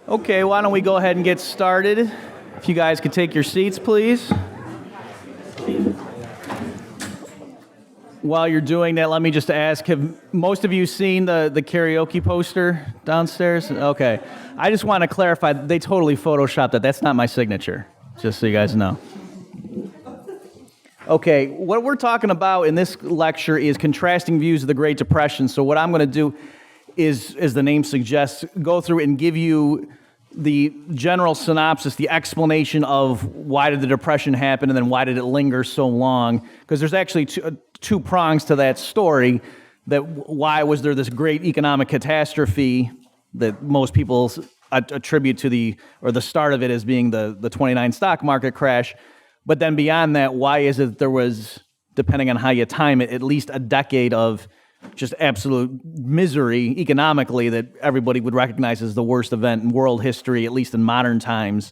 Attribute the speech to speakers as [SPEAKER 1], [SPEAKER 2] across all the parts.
[SPEAKER 1] Okay, why don't we go ahead and get started? If you guys could take your seats, please. While you're doing that, let me just ask, have most of you seen the karaoke poster downstairs? Okay. I just want to clarify, they totally photoshopped it. That's not my signature, just so you guys know. Okay, what we're talking about in this lecture is contrasting views of the Great Depression. So what I'm going to do is, as the name suggests, go through and give you the general synopsis, the explanation of why did the Depression happen and then why did it linger so long. Because there's actually two prongs to that story, that why was there this great economic catastrophe that most people attribute to the start of it as being the 29 stock market crash. But then beyond that, why is it there was, depending on how you time it, at least a decade of just absolute misery economically that everybody would recognize as the worst event in world history, at least in modern times,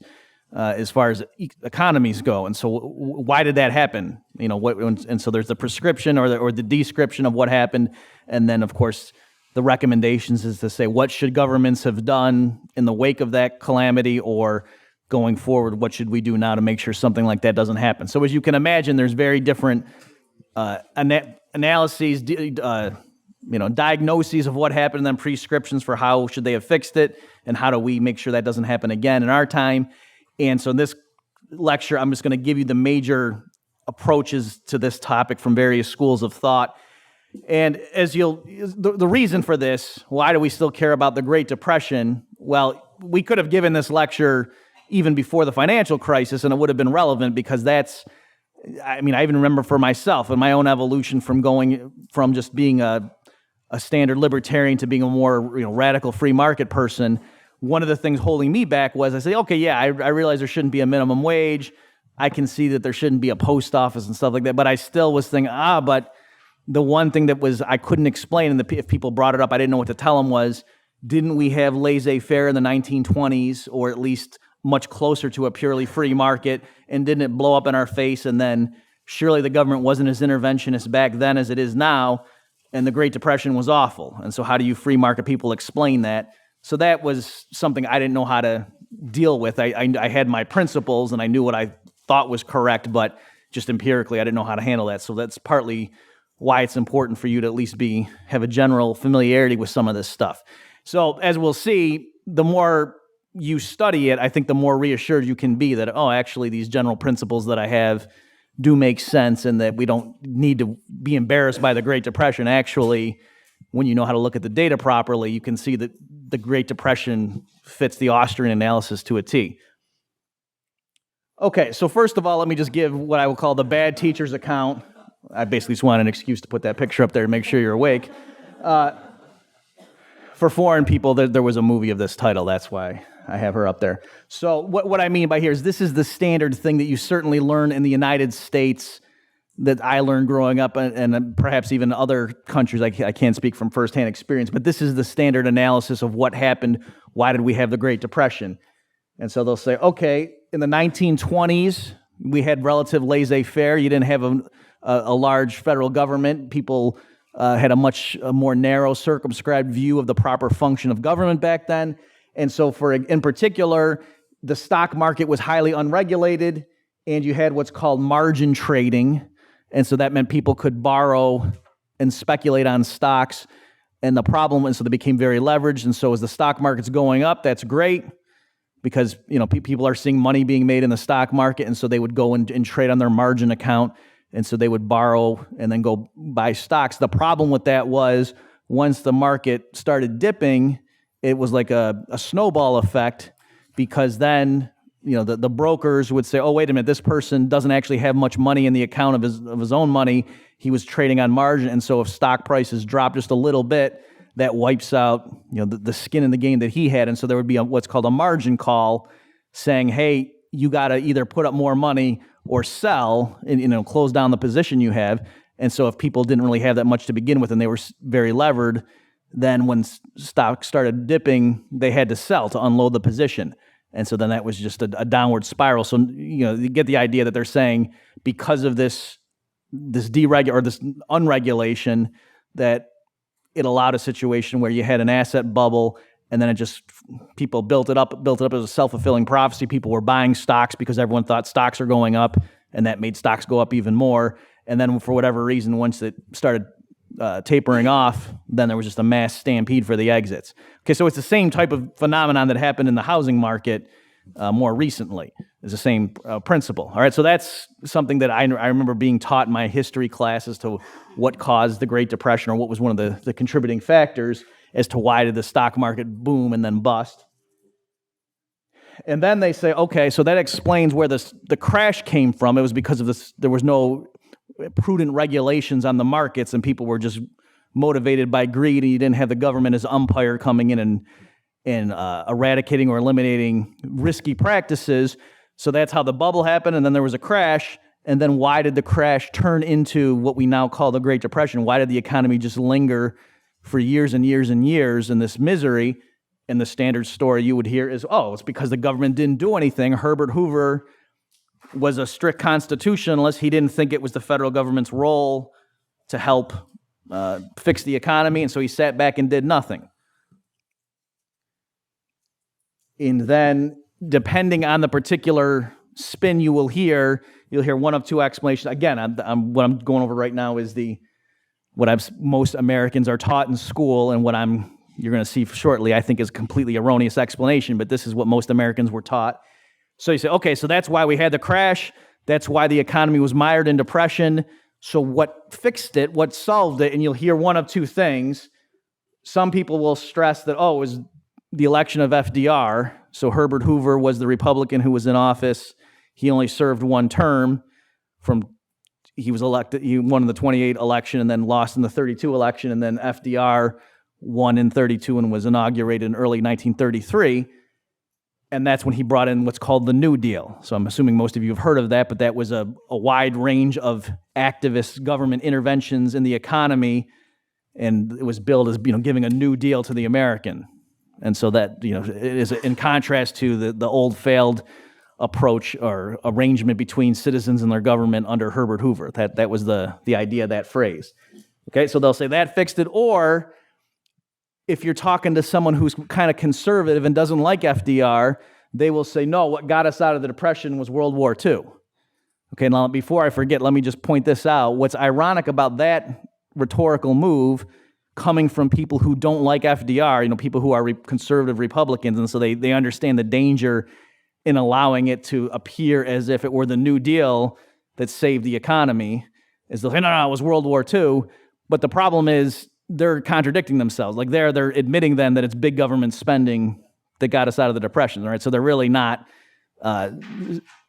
[SPEAKER 1] as far as economies go. And so why did that happen? You know, and so there's the prescription or the description of what happened. And then, of course, the recommendations is to say, what should governments have done in the wake of that calamity, or going forward, what should we do now to make sure something like that doesn't happen? So as you can imagine, there's very different analyses, diagnoses of what happened, and then prescriptions for how should they have fixed it, and how do we make sure that doesn't happen again in our time. And so in this lecture, I'm just going to give you the major approaches to this topic from various schools of thought. And the reason for this, why do we still care about the Great Depression? Well, we could have given this lecture even before the financial crisis, and it would have been relevant, because I even remember for myself and my own evolution from going from just being a standard libertarian to being a more radical free market person. One of the things holding me back was I say, okay, yeah, I realize there shouldn't be a minimum wage. I can see that there shouldn't be a post office and stuff like that, but I still was thinking, but the one thing that was I couldn't explain, and if people brought it up, I didn't know what to tell them, was, didn't we have laissez-faire in the 1920s, or at least much closer to a purely free market, and didn't it blow up in our face? And then surely the government wasn't as interventionist back then as it is now, and the Great Depression was awful. And so how do you free market people explain that? So that was something I didn't know how to deal with. I had my principles, and I knew what I thought was correct, but just empirically I didn't know how to handle that. So that's partly why it's important for you to at least have a general familiarity with some of this stuff. So as we'll see, the more you study it, I think the more reassured you can be that, actually these general principles that I have do make sense, and that we don't need to be embarrassed by the Great Depression. Actually, when you know how to look at the data properly, you can see that the Great Depression fits the Austrian analysis to a T. Okay, so first of all, let me just give what I will call the bad teacher's account. I basically just want an excuse to put that picture up there to make sure you're awake. For foreign people, there was a movie of this title. That's why I have her up there. So what I mean by here is this is the standard thing that you certainly learn in the United States, that I learned growing up, and perhaps even other countries. I can't speak from firsthand experience, but this is the standard analysis of what happened. Why did we have the Great Depression? And so they'll say, okay, in the 1920s, we had relative laissez-faire. You didn't have a large federal government. People had a much more narrow, circumscribed view of the proper function of government back then. And so in particular, the stock market was highly unregulated, and you had what's called margin trading. And so that meant people could borrow and speculate on stocks. And so they became very leveraged. And so as the stock market's going up, that's great, because people are seeing money being made in the stock market, and so they would go and trade on their margin account. And so they would borrow and then go buy stocks. The problem with that was, once the market started dipping, it was like a snowball effect, because then the brokers would say, oh, wait a minute, this person doesn't actually have much money in the account of his own money. He was trading on margin. And so if stock prices drop just a little bit, that wipes out the skin in the game that he had. And so there would be what's called a margin call, saying, hey, you got to either put up more money or sell and close down the position you have. And so if people didn't really have that much to begin with and they were very levered, then when stock started dipping, they had to sell to unload the position. And so then that was just a downward spiral. So you get the idea that they're saying, because of this unregulation, that it allowed a situation where you had an asset bubble, and then people built it up as a self-fulfilling prophecy. People were buying stocks because everyone thought stocks are going up, and that made stocks go up even more. And then for whatever reason, once it started tapering off, then there was just a mass stampede for the exits. Okay, so it's the same type of phenomenon that happened in the housing market more recently. It's the same principle. All right, so that's something that I remember being taught in my history class as to what caused the Great Depression, or what was one of the contributing factors as to why did the stock market boom and then bust. And then they say, okay, so that explains where the crash came from. It was because of this. There was no prudent regulations on the markets, and people were just motivated by greed, and you didn't have the government as umpire coming in and eradicating or eliminating risky practices. So that's how the bubble happened, and then there was a crash. And then why did the crash turn into what we now call the Great Depression? Why did the economy just linger for years and years and years in this misery? And the standard story you would hear is, it's because the government didn't do anything. Herbert Hoover was a strict constitutionalist. He didn't think it was the federal government's role to help fix the economy, and so he sat back and did nothing. And then, depending on the particular spin you'll hear one of two explanations. Again, what I'm going over right now is what most Americans are taught in school, and what you're going to see shortly, I think is a completely erroneous explanation, but this is what most Americans were taught. So you say, okay, so that's why we had the crash. That's why the economy was mired in depression. So what fixed it? What solved it? And you'll hear one of two things. Some people will stress that, it was the election of FDR. So Herbert Hoover was the Republican who was in office. He only served one term. He was elected, he won in the 28 election and then lost in the 32 election, and then FDR won in 32 and was inaugurated in early 1933. And that's when he brought in what's called the New Deal. So I'm assuming most of you have heard of that, but that was a wide range of activist government interventions in the economy, and it was billed as giving a new deal to the American. And so that it is in contrast to the old failed approach or arrangement between citizens and their government under Herbert Hoover. That was the idea of that phrase. Okay, so they'll say that fixed it, or if you're talking to someone who's kind of conservative and doesn't like FDR, they will say, no, what got us out of the Depression was World War II. Okay, now before I forget, let me just point this out. What's ironic about that rhetorical move coming from people who don't like FDR, people who are conservative Republicans, and so they understand the danger in allowing it to appear as if it were the New Deal that saved the economy, is they'll say, no, it was World War II. But the problem is, they're contradicting themselves. Like they're admitting then that it's big government spending that got us out of the Depression, right? So they're really not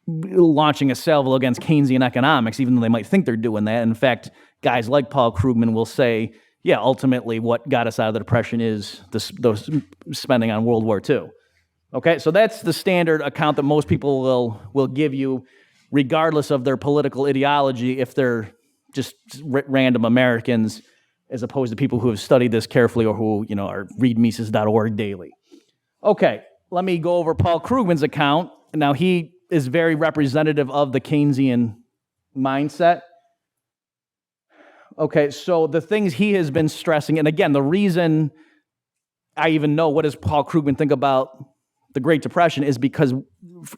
[SPEAKER 1] launching a salvo against Keynesian economics, even though they might think they're doing that. In fact, guys like Paul Krugman will say, yeah, ultimately what got us out of the Depression is those spending on World War II. Okay, so that's the standard account that most people will give you, regardless of their political ideology, if they're just random Americans, as opposed to people who have studied this carefully or who, read Mises.org daily. Okay, let me go over Paul Krugman's account. Now, he is very representative of the Keynesian mindset. Okay, so the things he has been stressing, and again, the reason I even know what does Paul Krugman think about the Great Depression is because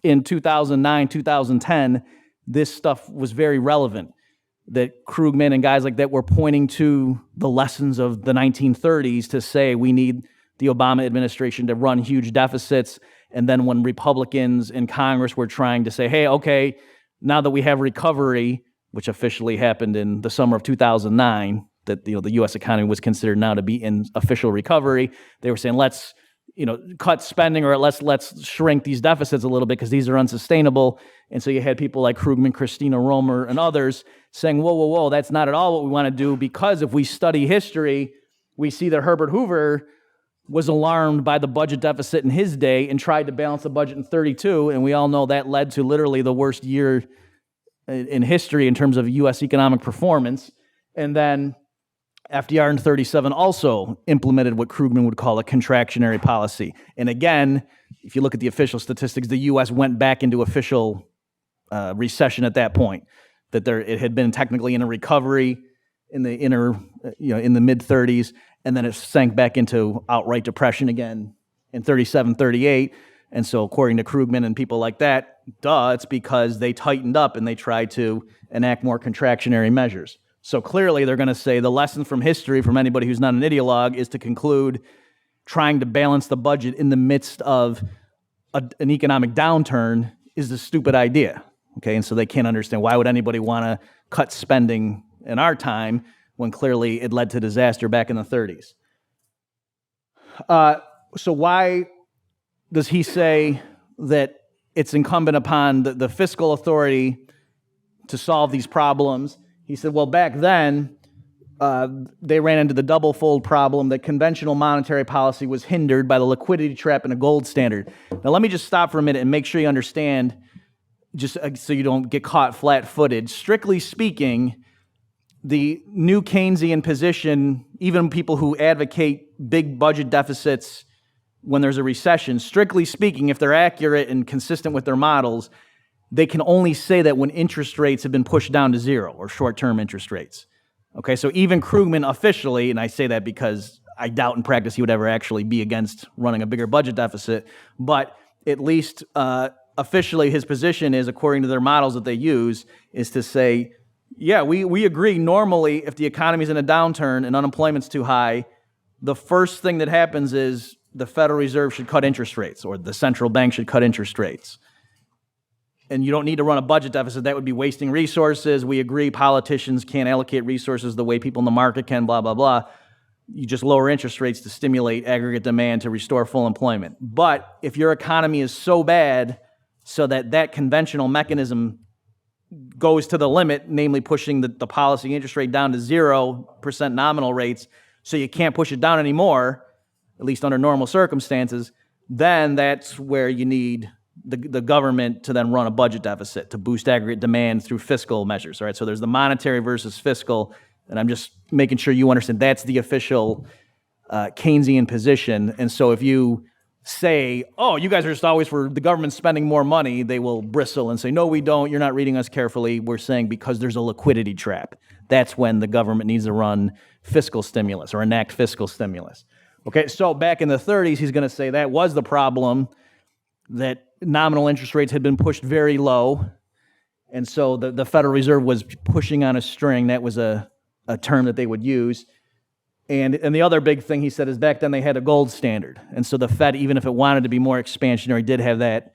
[SPEAKER 1] in 2009, 2010, this stuff was very relevant. That Krugman and guys like that were pointing to the lessons of the 1930s to say we need the Obama administration to run huge deficits. And then when Republicans in Congress were trying to say, hey, okay, now that we have recovery, which officially happened in the summer of 2009, that the U.S. economy was considered now to be in official recovery, they were saying let's cut spending, or let's shrink these deficits a little bit because these are unsustainable. And so you had people like Krugman, Christina Romer, and others saying, whoa, that's not at all what we want to do, because if we study history, we see that Herbert Hoover was alarmed by the budget deficit in his day and tried to balance the budget in 32, and we all know that led to literally the worst year in history in terms of U.S. economic performance. And then FDR in 37 also implemented what Krugman would call a contractionary policy. And again, if you look at the official statistics, the U.S. went back into official recession at that point. That it had been technically in a recovery in the mid 30s, and then it sank back into outright depression again in 37, 38. And so according to Krugman and people like that, it's because they tightened up and they tried to enact more contractionary measures. So clearly they're going to say the lesson from history from anybody who's not an ideologue is to conclude trying to balance the budget in the midst of an economic downturn is a stupid idea. Okay, and so they can't understand why would anybody want to cut spending in our time when clearly it led to disaster back in the 30s. So why does he say that it's incumbent upon the fiscal authority to solve these problems? He said, well, back then, they ran into the double-fold problem that conventional monetary policy was hindered by the liquidity trap and a gold standard. Now, let me just stop for a minute and make sure you understand, just so you don't get caught flat-footed. Strictly speaking, the new Keynesian position, even people who advocate big budget deficits when there's a recession, strictly speaking, if they're accurate and consistent with their models, they can only say that when interest rates have been pushed down to zero, or short-term interest rates. Okay, so even Krugman officially, and I say that because I doubt in practice he would ever actually be against running a bigger budget deficit, but at least officially his position is, according to their models that they use, is to say, yeah, we agree normally if the economy's in a downturn and unemployment's too high, the first thing that happens is the Federal Reserve should cut interest rates, or the central bank should cut interest rates. And you don't need to run a budget deficit. That would be wasting resources. We agree politicians can't allocate resources the way people in the market can, blah, blah, blah. You just lower interest rates to stimulate aggregate demand to restore full employment. But if your economy is so bad so that conventional mechanism goes to the limit, namely pushing the policy interest rate down to 0% nominal rates, so you can't push it down anymore, at least under normal circumstances, then that's where you need the government to then run a budget deficit to boost aggregate demand through fiscal measures. All right, so there's the monetary versus fiscal, and I'm just making sure you understand that's the official Keynesian position. And so if you say, oh, you guys are just always for the government spending more money, they will bristle and say, no, we don't. You're not reading us carefully. We're saying because there's a liquidity trap. That's when the government needs to run fiscal stimulus or enact fiscal stimulus. Okay, so back in the 30s, he's going to say that was the problem, that nominal interest rates had been pushed very low, and so the Federal Reserve was pushing on a string. That was a term that they would use. And the other big thing he said is back then they had a gold standard, and so the Fed, even if it wanted to be more expansionary, did have that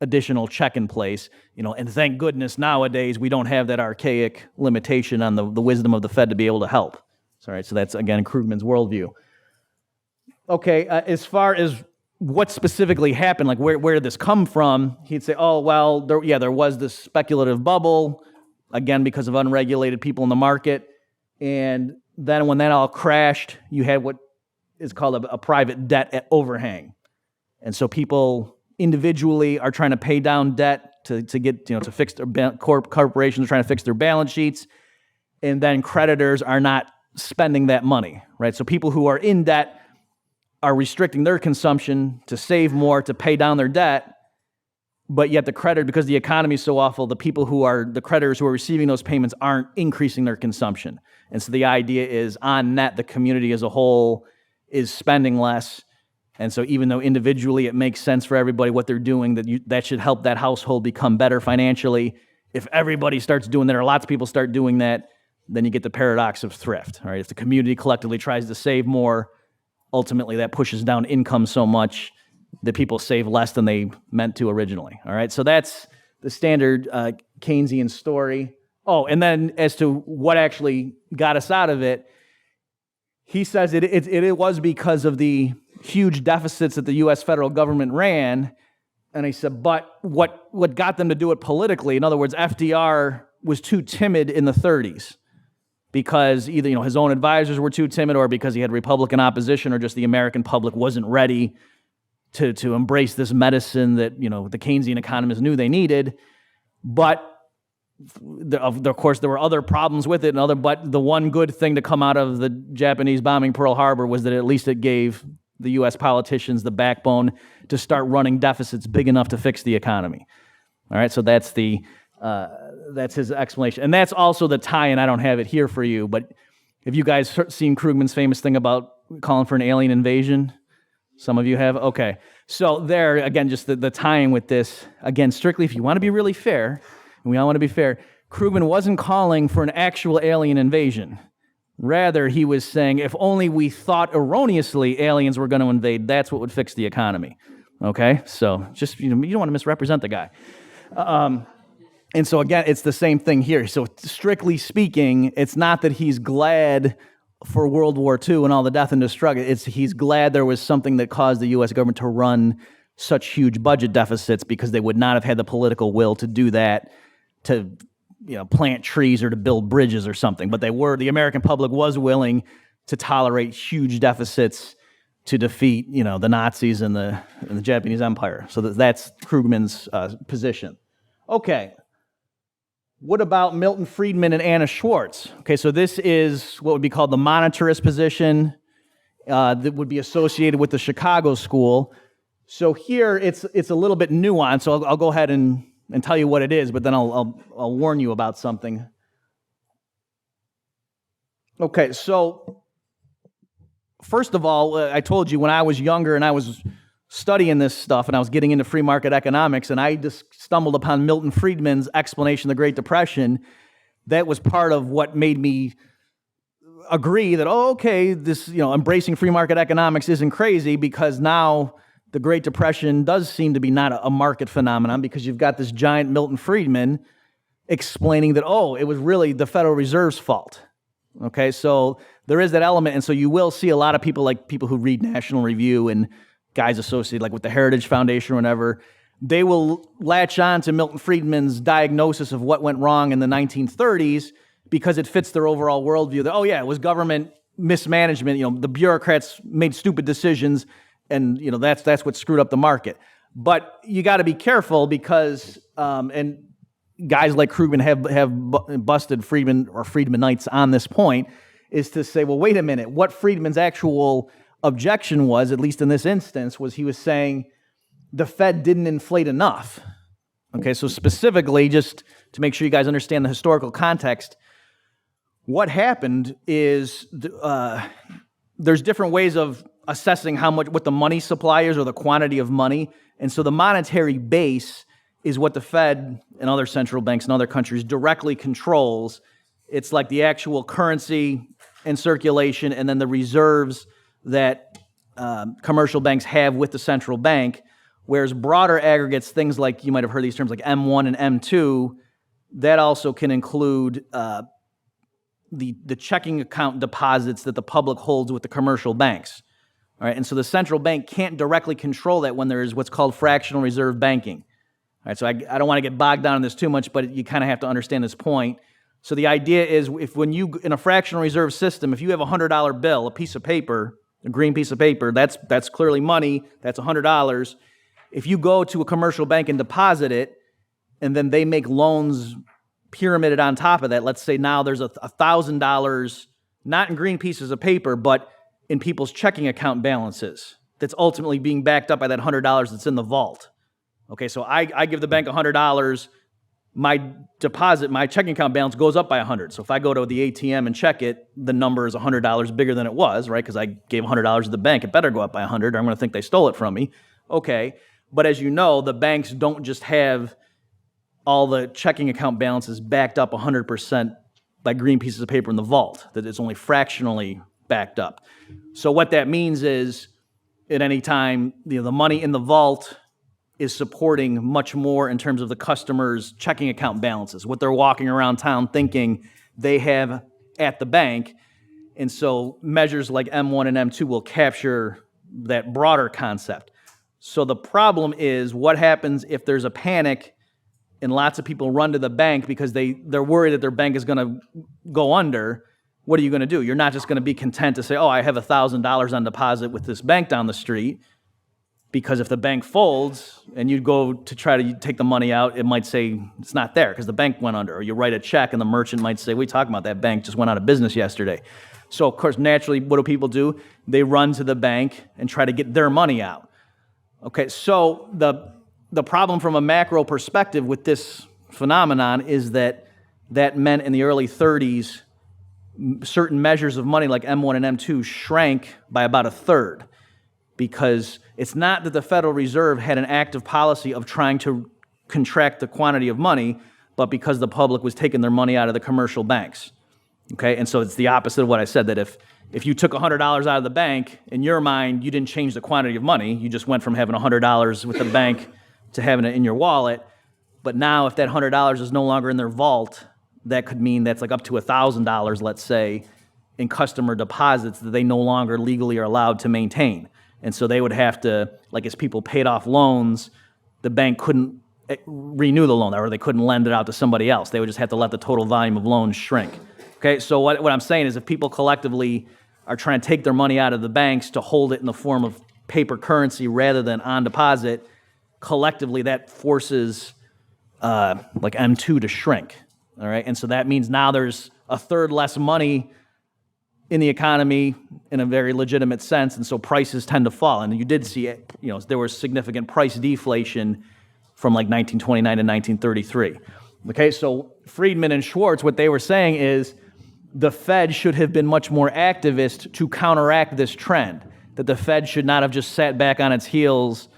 [SPEAKER 1] additional check in place. And thank goodness nowadays we don't have that archaic limitation on the wisdom of the Fed to be able to help. All right, so that's, again, Krugman's worldview. Okay, as far as what specifically happened, like where did this come from, he'd say, oh, well, there was this speculative bubble, again, because of unregulated people in the market. And then when that all crashed, you had what is called a private debt overhang. And so people individually are trying to pay down debt to get, to fix their corporations are trying to fix their balance sheets. And then creditors are not spending that money, right? So people who are in debt are restricting their consumption to save more, to pay down their debt, but yet the creditor, because the economy is so awful, the creditors who are receiving those payments aren't increasing their consumption. And so the idea is, on net, the community as a whole is spending less. And so even though individually it makes sense for everybody what they're doing, that should help that household become better financially, if everybody starts doing that, or lots of people start doing that, then you get the paradox of thrift. All right? If the community collectively tries to save more, ultimately that pushes down income so much that people save less than they meant to originally. All right, so that's the standard Keynesian story. Oh, and then as to what actually got us out of it, he says it was because of the huge deficits that the U.S. federal government ran. And he said, but what got them to do it politically, in other words, FDR was too timid in the 30s. Because either his own advisors were too timid, or because he had Republican opposition, or just the American public wasn't ready to embrace this medicine that the Keynesian economists knew they needed. But of course there were other problems with it, but the one good thing to come out of the Japanese bombing Pearl Harbor was that at least it gave the U.S. politicians the backbone to start running deficits big enough to fix the economy. All right, so that's his explanation. And that's also the tie-in. I don't have it here for you, but have you guys seen Krugman's famous thing about calling for an alien invasion? Some of you have? Okay. So there, again, just the tying with this, again, strictly if you want to be really fair, and we all want to be fair, Krugman wasn't calling for an actual alien invasion. Rather, he was saying if only we thought erroneously aliens were going to invade, that's what would fix the economy. Okay? So just, you don't want to misrepresent the guy. And so again, it's the same thing here. So strictly speaking, it's not that he's glad for World War II and all the death and destruction. He's glad there was something that caused the U.S. government to run such huge budget deficits because they would not have had the political will to do that, to plant trees or to build bridges or something. But the American public was willing to tolerate huge deficits to defeat the Nazis and the Japanese Empire. So that's Krugman's position. Okay. What about Milton Friedman and Anna Schwartz? Okay, so this is what would be called the monetarist position that would be associated with the Chicago School. So here it's a little bit nuanced. So I'll go ahead and tell you what it is, but then I'll warn you about something. Okay, so first of all, I told you when I was younger and I was studying this stuff and I was getting into free market economics and I just stumbled upon Milton Friedman's explanation of the Great Depression. That was part of what made me agree that, this, embracing free market economics isn't crazy, because now the Great Depression does seem to be not a market phenomenon, because you've got this giant Milton Friedman explaining that, it was really the Federal Reserve's fault. Okay, so there is that element, and so you will see a lot of people, like people who read National Review and guys associated like with the Heritage Foundation or whatever, they will latch on to Milton Friedman's diagnosis of what went wrong in the 1930s because it fits their overall worldview that, it was government mismanagement, the bureaucrats made stupid decisions, and that's what screwed up the market. But you got to be careful because, and guys like Krugman have busted Friedman or Friedmanites on this point, is to say, well, wait a minute, what Friedman's actual objection was, at least in this instance, was he was saying the Fed didn't inflate enough. Okay, so specifically, just to make sure you guys understand the historical context, what happened is there's different ways of assessing what the money supply is or the quantity of money. And so the monetary base is what the Fed and other central banks in other countries directly controls. It's like the actual currency in circulation and then the reserves that commercial banks have with the central bank, whereas broader aggregates, things like, you might have heard these terms like M1 and M2, that also can include the checking account deposits that the public holds with the commercial banks. All right, and so the central bank can't directly control that when there is what's called fractional reserve banking. All right, so I don't want to get bogged down in this too much, but you kind of have to understand this point. So the idea is in a fractional reserve system, if you have a $100 bill, a piece of paper, a green piece of paper, that's clearly money, that's $100. If you go to a commercial bank and deposit it, and then they make loans pyramided on top of that, let's say now there's $1,000, not in green pieces of paper, but in people's checking account balances, that's ultimately being backed up by that $100 that's in the vault. Okay, so I give the bank $100, my deposit, my checking account balance goes up by 100. So if I go to the ATM and check it, the number is $100 bigger than it was, right? Because I gave $100 to the bank, it better go up by 100 or I'm going to think they stole it from me. Okay, but as you know, the banks don't just have all the checking account balances backed up 100% by green pieces of paper in the vault, that it's only fractionally backed up. So what that means is at any time, the money in the vault is supporting much more in terms of the customer's checking account balances, what they're walking around town thinking they have at the bank. And so measures like M1 and M2 will capture that broader concept. So the problem is what happens if there's a panic and lots of people run to the bank because they're worried that their bank is going to go under. What are you going to do? You're not just going to be content to say, I have $1,000 on deposit with this bank down the street. Because if the bank folds and you go to try to take the money out, it might say it's not there because the bank went under. Or you write a check and the merchant might say, what are you talking about? That bank just went out of business yesterday. So, of course, naturally, what do people do? They run to the bank and try to get their money out. Okay, so the problem from a macro perspective with this phenomenon is that meant in the early 30s, certain measures of money like M1 and M2 shrank by about a third. because it's not that the Federal Reserve had an active policy of trying to contract the quantity of money, but because the public was taking their money out of the commercial banks. Okay, and so it's the opposite of what I said, that if you took $100 out of the bank, in your mind, you didn't change the quantity of money. You just went from having $100 with the bank to having it in your wallet. But now if that $100 is no longer in their vault, that could mean that's like up to $1,000, let's say, in customer deposits that they no longer legally are allowed to maintain. And so they would have to, like as people paid off loans, the bank couldn't renew the loan, or they couldn't lend it out to somebody else. They would just have to let the total volume of loans shrink. Okay, so what I'm saying is if people collectively are trying to take their money out of the banks to hold it in the form of paper currency rather than on deposit, collectively that forces like M2 to shrink. All right, and so that means now there's a third less money in the economy in a very legitimate sense, and so prices tend to fall. And you did see it, there was significant price deflation from like 1929 to 1933. Okay, so Friedman and Schwartz, what they were saying is the Fed should have been much more activist to counteract this trend, that the Fed should not have just sat back on its heels,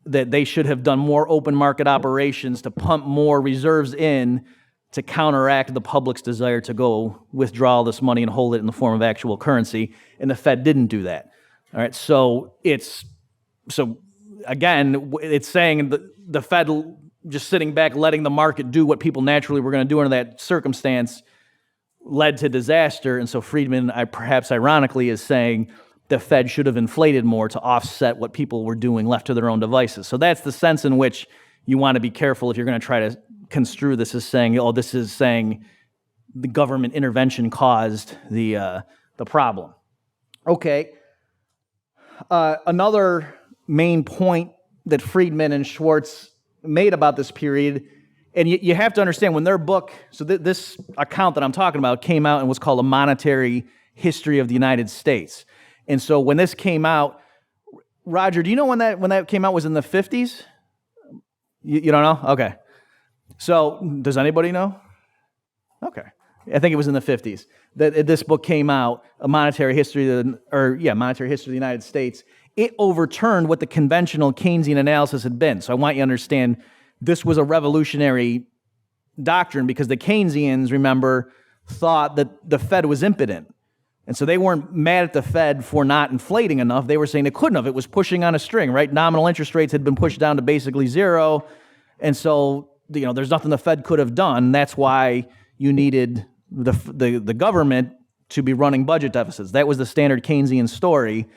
[SPEAKER 1] that they should have done more open market operations to pump more reserves in to counteract the public's desire to go withdraw all this money and hold it in the form of actual currency, and the Fed didn't do that. All right, so again, it's saying the Fed just sitting back, letting the market do what people naturally were going to do under that circumstance led to disaster. And so Friedman, perhaps ironically, is saying the Fed should have inflated more to offset what people were doing left to their own devices. So that's the sense in which you want to be careful if you're going to try to construe this as saying, this is saying the government intervention caused the problem. Okay. Another main point that Friedman and Schwartz made about this period, and you have to understand when their book, so this account that I'm talking about came out and was called A Monetary History of the United States. And so when this came out, Roger, do you know when that came out was in the 50s? You don't know? Okay. So does anybody know? Okay. I think it was in the 50s that this book came out, A Monetary History Monetary History of the United States. It overturned what the conventional Keynesian analysis had been. So I want you to understand this was a revolutionary doctrine because the Keynesians, remember, thought that the Fed was impotent. And so they weren't mad at the Fed for not inflating enough. They were saying it couldn't have. It was pushing on a string, right? Nominal interest rates had been pushed down to basically zero. And so, there's nothing the Fed could have done. That's why you needed the government to be running budget deficits. That was the standard Keynesian story.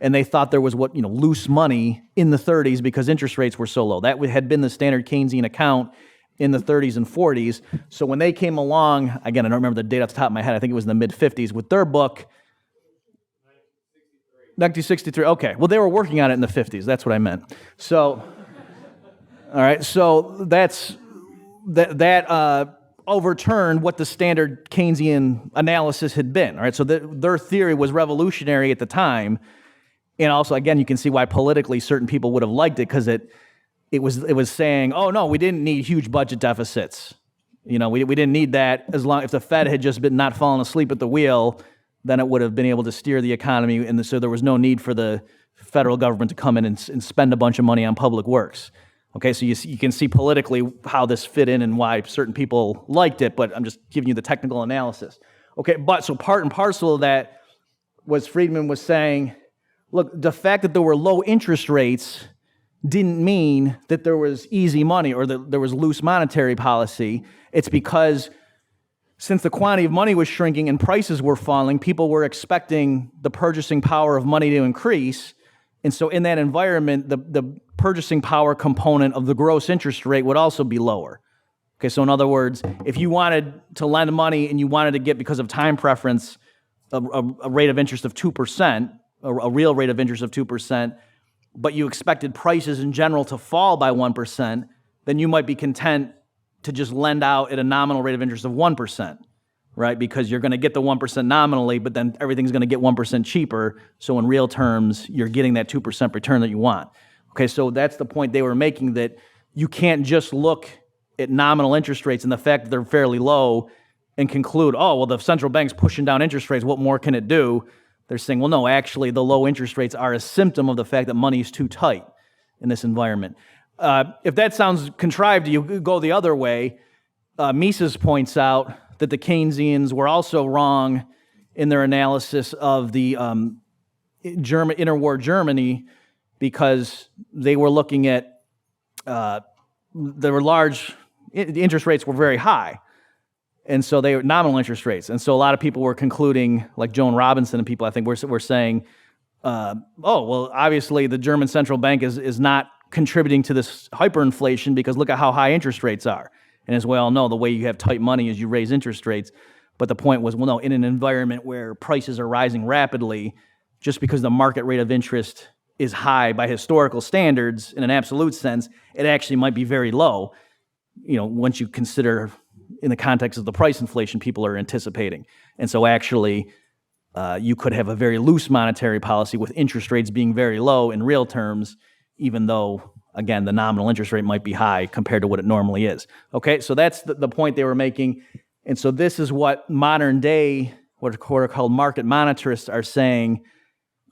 [SPEAKER 1] And they thought there was loose money in the 30s because interest rates were so low. That had been the standard Keynesian account in the 30s and 40s. So when they came along, again, I don't remember the date off the top of my head, I think it was in the mid-50s, with their book, 1963. Okay, well, they were working on it in the 50s. That's what I meant. So, all right, so that overturned what the standard Keynesian analysis had been. All right, so their theory was revolutionary at the time. And also, again, you can see why politically certain people would have liked it because it was saying, oh no, we didn't need huge budget deficits. We didn't need that if the Fed had just been not falling asleep at the wheel, then it would have been able to steer the economy, and so there was no need for the federal government to come in and spend a bunch of money on public works. Okay, so you can see politically how this fit in and why certain people liked it, but I'm just giving you the technical analysis. Okay, but so part and parcel of that was Friedman was saying, look, the fact that there were low interest rates didn't mean that there was easy money or that there was loose monetary policy. It's because since the quantity of money was shrinking and prices were falling, people were expecting the purchasing power of money to increase. And so in that environment, the purchasing power component of the gross interest rate would also be lower. Okay, so in other words, if you wanted to lend money and you wanted to get, because of time preference, a rate of interest of 2%, a real rate of interest of 2%, but you expected prices in general to fall by 1%, then you might be content to just lend out at a nominal rate of interest of 1%, right? Because you're going to get the 1% nominally, but then everything's going to get 1% cheaper. So in real terms, you're getting that 2% return that you want. Okay, so that's the point they were making, that you can't just look at nominal interest rates and the fact that they're fairly low and conclude, oh, well, the central bank's pushing down interest rates, what more can it do? they're saying, well, no, actually, the low interest rates are a symptom of the fact that money is too tight in this environment. If that sounds contrived to you, go the other way. Mises points out that the Keynesians were also wrong in their analysis of the interwar Germany, because they were looking at there were large, the interest rates were very high, and so they were nominal interest rates, and so a lot of people were concluding, like Joan Robinson and people, I think, were saying, oh, well, obviously the German central bank is not contributing to this hyperinflation because look at how high interest rates are. And as we all know, the way you have tight money is you raise interest rates. But the point was, well, no, in an environment where prices are rising rapidly, just because the market rate of interest is high by historical standards in an absolute sense, it actually might be very low, once you consider in the context of the price inflation people are anticipating. And so actually, you could have a very loose monetary policy with interest rates being very low in real terms, even though, again, the nominal interest rate might be high compared to what it normally is. Okay, so that's the point they were making. And so this is what modern day, what are called market monetarists are saying.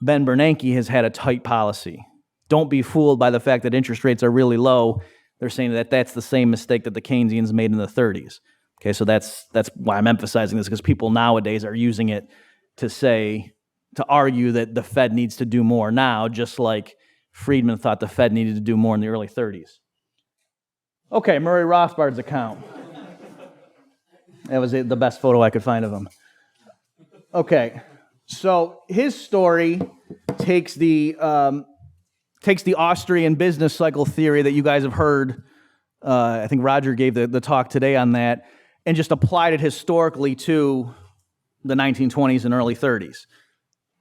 [SPEAKER 1] Ben Bernanke has had a tight policy. Don't be fooled by the fact that interest rates are really low. They're saying that that's the same mistake that the Keynesians made in the 30s. Okay, so that's why I'm emphasizing this, because people nowadays are using it to argue that the Fed needs to do more now, just like Friedman thought the Fed needed to do more in the early 30s. Okay, Murray Rothbard's account. That was the best photo I could find of him. Okay, so his story takes the Austrian business cycle theory that you guys have heard. I think Roger gave the talk today on that, and just applied it historically to the 1920s and early 30s.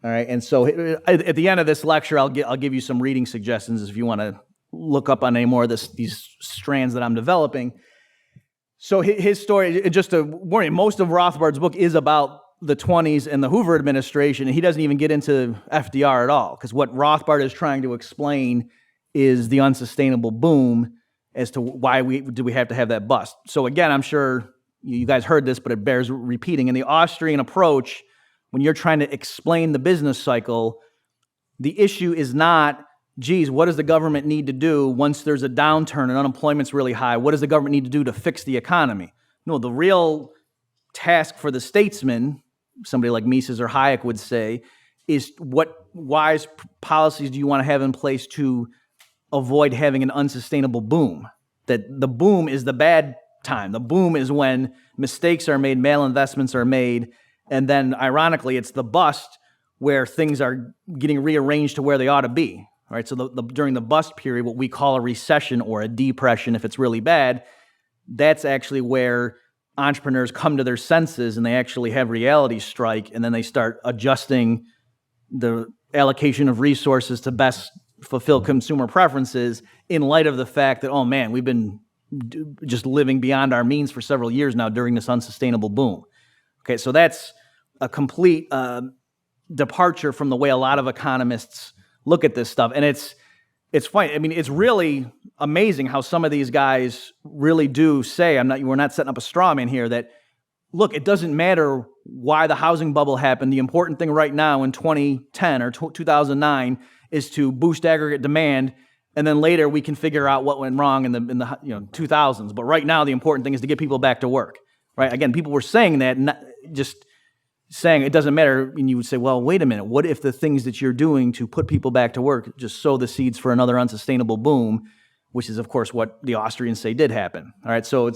[SPEAKER 1] All right, and so at the end of this lecture, I'll give you some reading suggestions if you want to look up on any more of these strands that I'm developing. So his story, just to warn you, most of Rothbard's book is about the 20s and the Hoover administration, and he doesn't even get into FDR at all, because what Rothbard is trying to explain is the unsustainable boom as to why we have to have that bust. So again, I'm sure you guys heard this, but it bears repeating. In the Austrian approach, when you're trying to explain the business cycle, the issue is not, geez, what does the government need to do once there's a downturn and unemployment's really high? What does the government need to do to fix the economy? No, the real task for the statesman, somebody like Mises or Hayek would say, is what wise policies do you want to have in place to avoid having an unsustainable boom? That the boom is the bad time. The boom is when mistakes are made, malinvestments are made, and then ironically, it's the bust where things are getting rearranged to where they ought to be. All right, so during the bust period, what we call a recession or a depression, if it's really bad, that's actually where entrepreneurs come to their senses and they actually have reality strike, and then they start adjusting the allocation of resources to best fulfill consumer preferences in light of the fact that, oh man, we've been just living beyond our means for several years now during this unsustainable boom. Okay, so that's a complete departure from the way a lot of economists look at this stuff. And it's funny. I mean, it's really amazing how some of these guys really do say, we're not setting up a straw man here, that, look, it doesn't matter why the housing bubble happened. The important thing right now in 2010 or 2009 is to boost aggregate demand, and then later we can figure out what went wrong in the 2000s. But right now, the important thing is to get people back to work. Right? Again, people were saying that, not just saying it doesn't matter, and you would say, well, wait a minute, what if the things that you're doing to put people back to work just sow the seeds for another unsustainable boom, which is, of course, what the Austrians say did happen. All right, so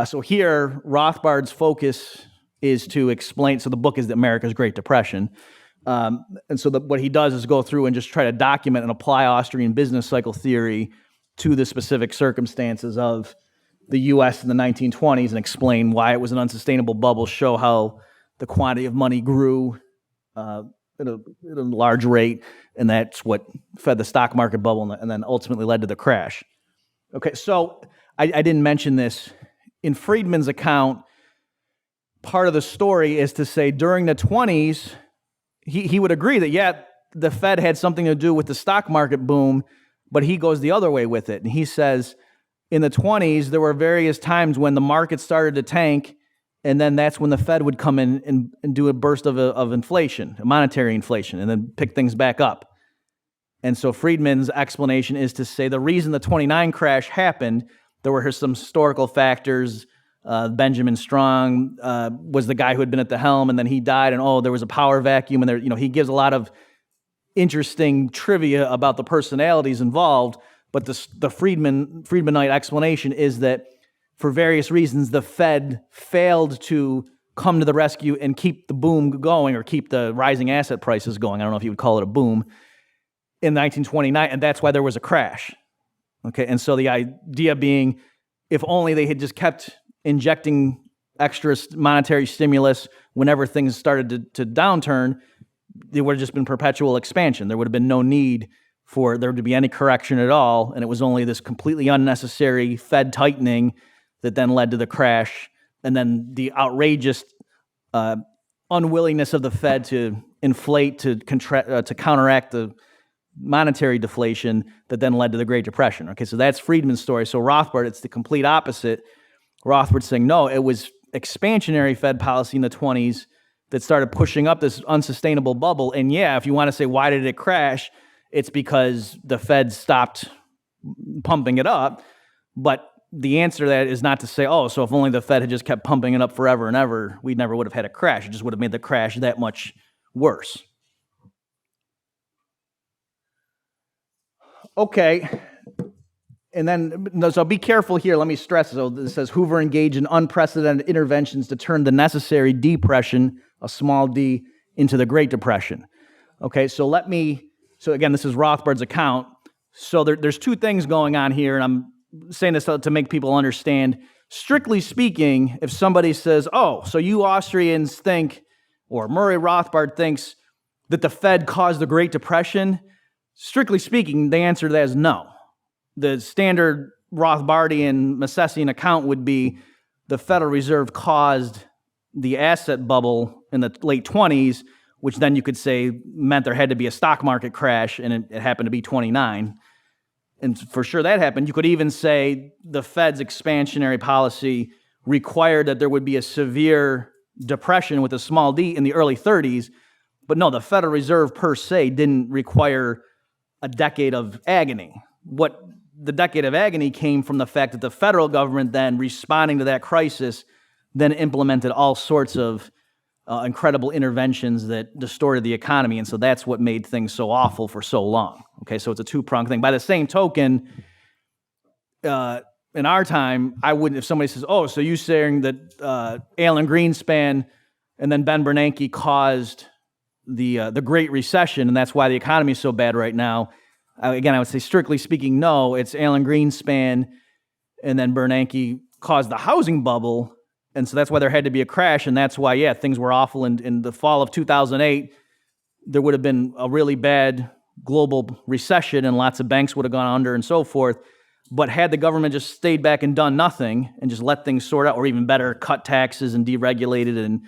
[SPEAKER 1] so here, Rothbard's focus is to explain, so the book is America's Great Depression, and so what he does is go through and just try to document and apply Austrian business cycle theory to the specific circumstances of the U.S. in the 1920s and explain why it was an unsustainable bubble, show how the quantity of money grew at a large rate, and that's what fed the stock market bubble and then ultimately led to the crash. Okay, so I didn't mention this. In Friedman's account, part of the story is to say during the 20s, he would agree that, yeah, the Fed had something to do with the stock market boom, but he goes the other way with it. And he says, in the 20s, there were various times when the market started to tank And then that's when the Fed would come in and do a burst of inflation, monetary inflation, and then pick things back up. And so Friedman's explanation is to say the reason the 29 crash happened, there were some historical factors. Benjamin Strong was the guy who had been at the helm, and then he died, and there was a power vacuum. And there, he gives a lot of interesting trivia about the personalities involved. But the Friedmanite explanation is that for various reasons, the Fed failed to come to the rescue and keep the boom going, or keep the rising asset prices going. I don't know if you would call it a boom in 1929, and that's why there was a crash. Okay, and so the idea being, if only they had just kept injecting extra monetary stimulus whenever things started to downturn, there would have just been perpetual expansion. There would have been no need for there to be any correction at all, and it was only this completely unnecessary Fed tightening that then led to the crash, and then the outrageous unwillingness of the Fed to inflate to counteract the monetary deflation that then led to the Great Depression. Okay, so that's Friedman's story. So Rothbard, it's the complete opposite. Rothbard's saying, no, it was expansionary Fed policy in the 20s that started pushing up this unsustainable bubble. And yeah, if you want to say, why did it crash? It's because the Fed stopped pumping it up. But the answer to that is not to say, so if only the Fed had just kept pumping it up forever and ever, we never would have had a crash. It just would have made the crash that much worse. Okay, and then, so be careful here. Let me stress, so this says Hoover engaged in unprecedented interventions to turn the necessary depression, a small d, into the Great Depression. Okay, so again, this is Rothbard's account. So there's two things going on here, and I'm saying this to make people understand. Strictly speaking, if somebody says, so you Austrians think, or Murray Rothbard thinks that the Fed caused the Great Depression, strictly speaking, the answer to that is no. The standard Rothbardian Misesian account would be the Federal Reserve caused the asset bubble in the late 20s, which then you could say meant there had to be a stock market crash, and it happened to be 29. And for sure that happened. You could even say the Fed's expansionary policy required that there would be a severe depression with a small d in the early 30s. But no, the Federal Reserve per se didn't require a decade of agony. What the decade of agony came from the fact that the federal government then, responding to that crisis, then implemented all sorts of incredible interventions that distorted the economy, and so that's what made things so awful for so long. Okay, so it's a two-pronged thing. By the same token, in our time, I wouldn't, if somebody says, so you're saying that Alan Greenspan and then Ben Bernanke caused the Great Recession, and that's why the economy is so bad right now. Again, I would say, strictly speaking, no. It's Alan Greenspan and then Bernanke caused the housing bubble, and so that's why there had to be a crash, and that's why, things were awful. In the fall of 2008, there would have been a really bad global recession, and lots of banks would have gone under and so forth. But had the government just stayed back and done nothing and just let things sort out, or even better, cut taxes and deregulated and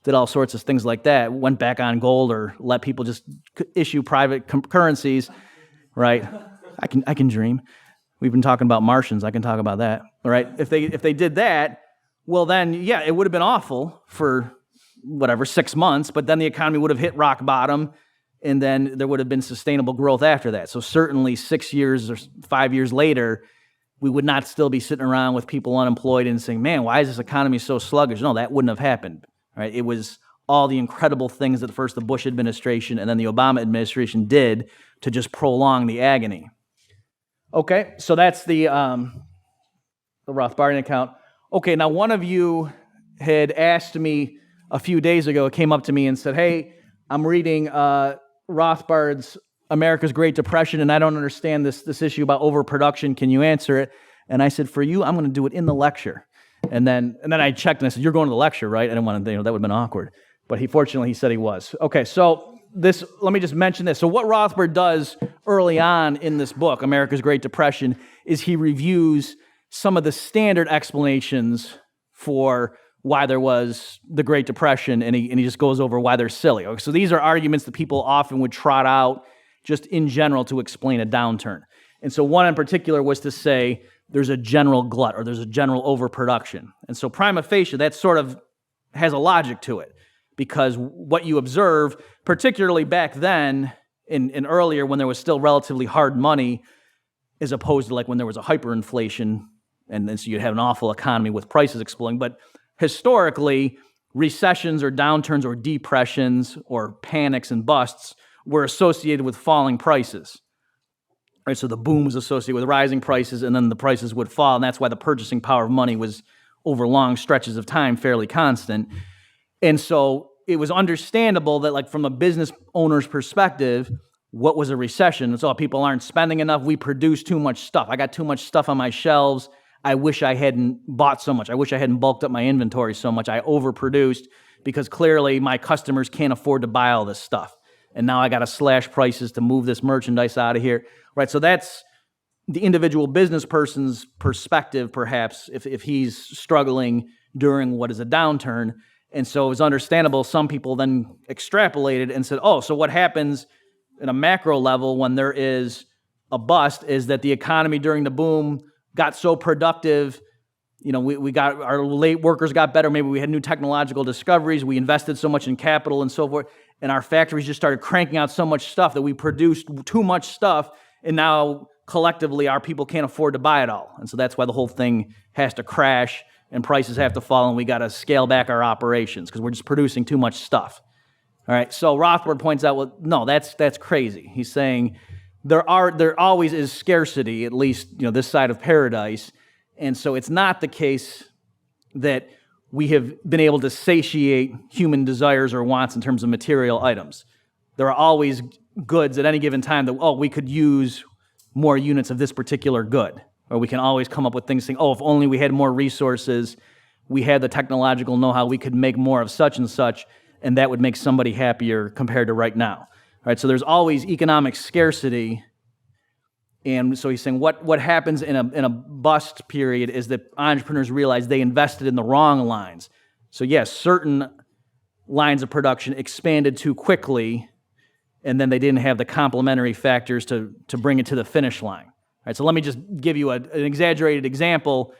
[SPEAKER 1] did all sorts of things like that, went back on gold, or let people just issue private currencies, right? I can dream. We've been talking about Martians. I can talk about that, all right? If they did that, well then, it would have been awful for 6 months, but then the economy would have hit rock bottom, and then there would have been sustainable growth after that. So certainly 6 years or 5 years later, we would not still be sitting around with people unemployed and saying, man, why is this economy so sluggish? No, that wouldn't have happened. Right? It was all the incredible things that first the Bush administration and then the Obama administration did to just prolong the agony. Okay, so that's the Rothbardian account. Okay, now one of you had asked me a few days ago, came up to me and said, hey, I'm reading Rothbard's America's Great Depression, and I don't understand this issue about overproduction. Can you answer it? And I said, for you, I'm going to do it in the lecture. And then I checked and I said, you're going to the lecture, right? I didn't want to, that would have been awkward. But fortunately, he said he was. Okay, so let me just mention this. So what Rothbard does early on in this book, America's Great Depression, is he reviews some of the standard explanations for why there was the Great Depression, and he just goes over why they're silly. Okay, so these are arguments that people often would trot out just in general to explain a downturn. And so one in particular was to say there's a general glut or there's a general overproduction. And so prima facie, that sort of has a logic to it, because what you observe, particularly back then and earlier when there was still relatively hard money, as opposed to like when there was a hyperinflation, and then so you'd have an awful economy with prices exploding. But historically, recessions or downturns or depressions or panics and busts were associated with falling prices. Right, so the boom was associated with rising prices, and then the prices would fall, and that's why the purchasing power of money was over long stretches of time fairly constant. And so it was understandable that, like, from a business owner's perspective, what was a recession? It's all people aren't spending enough. We produce too much stuff. I got too much stuff on my shelves. I wish I hadn't bought so much. I wish I hadn't bulked up my inventory so much. I overproduced because clearly my customers can't afford to buy all this stuff. And now I got to slash prices to move this merchandise out of here. Right? So that's the individual business person's perspective, perhaps, if he's struggling during what is a downturn. And so it's understandable some people then extrapolated and said, oh, so what happens in a macro level when there is a bust is that the economy during the boom got so productive, we got, our late workers got better, maybe we had new technological discoveries, we invested so much in capital and so forth, and our factories just started cranking out so much stuff that we produced too much stuff, and now collectively our people can't afford to buy it all. And so that's why the whole thing has to crash and prices have to fall, and we got to scale back our operations because we're just producing too much stuff. All right, so Rothbard points out, well, no, that's crazy. He's saying there always is scarcity, at least this side of paradise, and so it's not the case that we have been able to satiate human desires or wants in terms of material items. There are always goods at any given time that, we could use more units of this particular good. Or we can always come up with things saying, if only we had more resources, we had the technological know-how, we could make more of such and such, and that would make somebody happier compared to right now. All right, so there's always economic scarcity. And so he's saying what happens in a bust period is that entrepreneurs realize they invested in the wrong lines. So yes, certain lines of production expanded too quickly, and then they didn't have the complementary factors to bring it to the finish line. All right, so let me just give you an exaggerated example.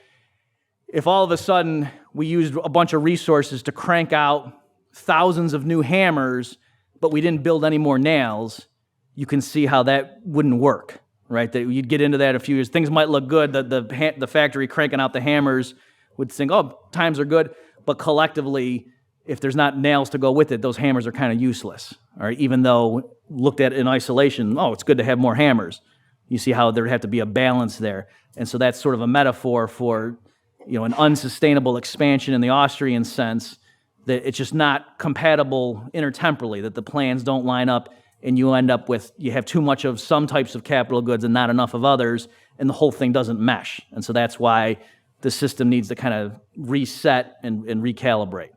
[SPEAKER 1] If all of a sudden we used a bunch of resources to crank out thousands of new hammers, but we didn't build any more nails, you can see how that wouldn't work, right? That you'd get into that in a few years. Things might look good. The factory cranking out the hammers would think, times are good, but collectively, if there's not nails to go with it, those hammers are kind of useless. All right, even though looked at in isolation, it's good to have more hammers. You see how there had to be a balance there. And so that's sort of a metaphor for, an unsustainable expansion in the Austrian sense, that it's just not compatible intertemporally, that the plans don't line up, and you end up with, you have too much of some types of capital goods and not enough of others, and the whole thing doesn't mesh. And so that's why the system needs to kind of reset and recalibrate.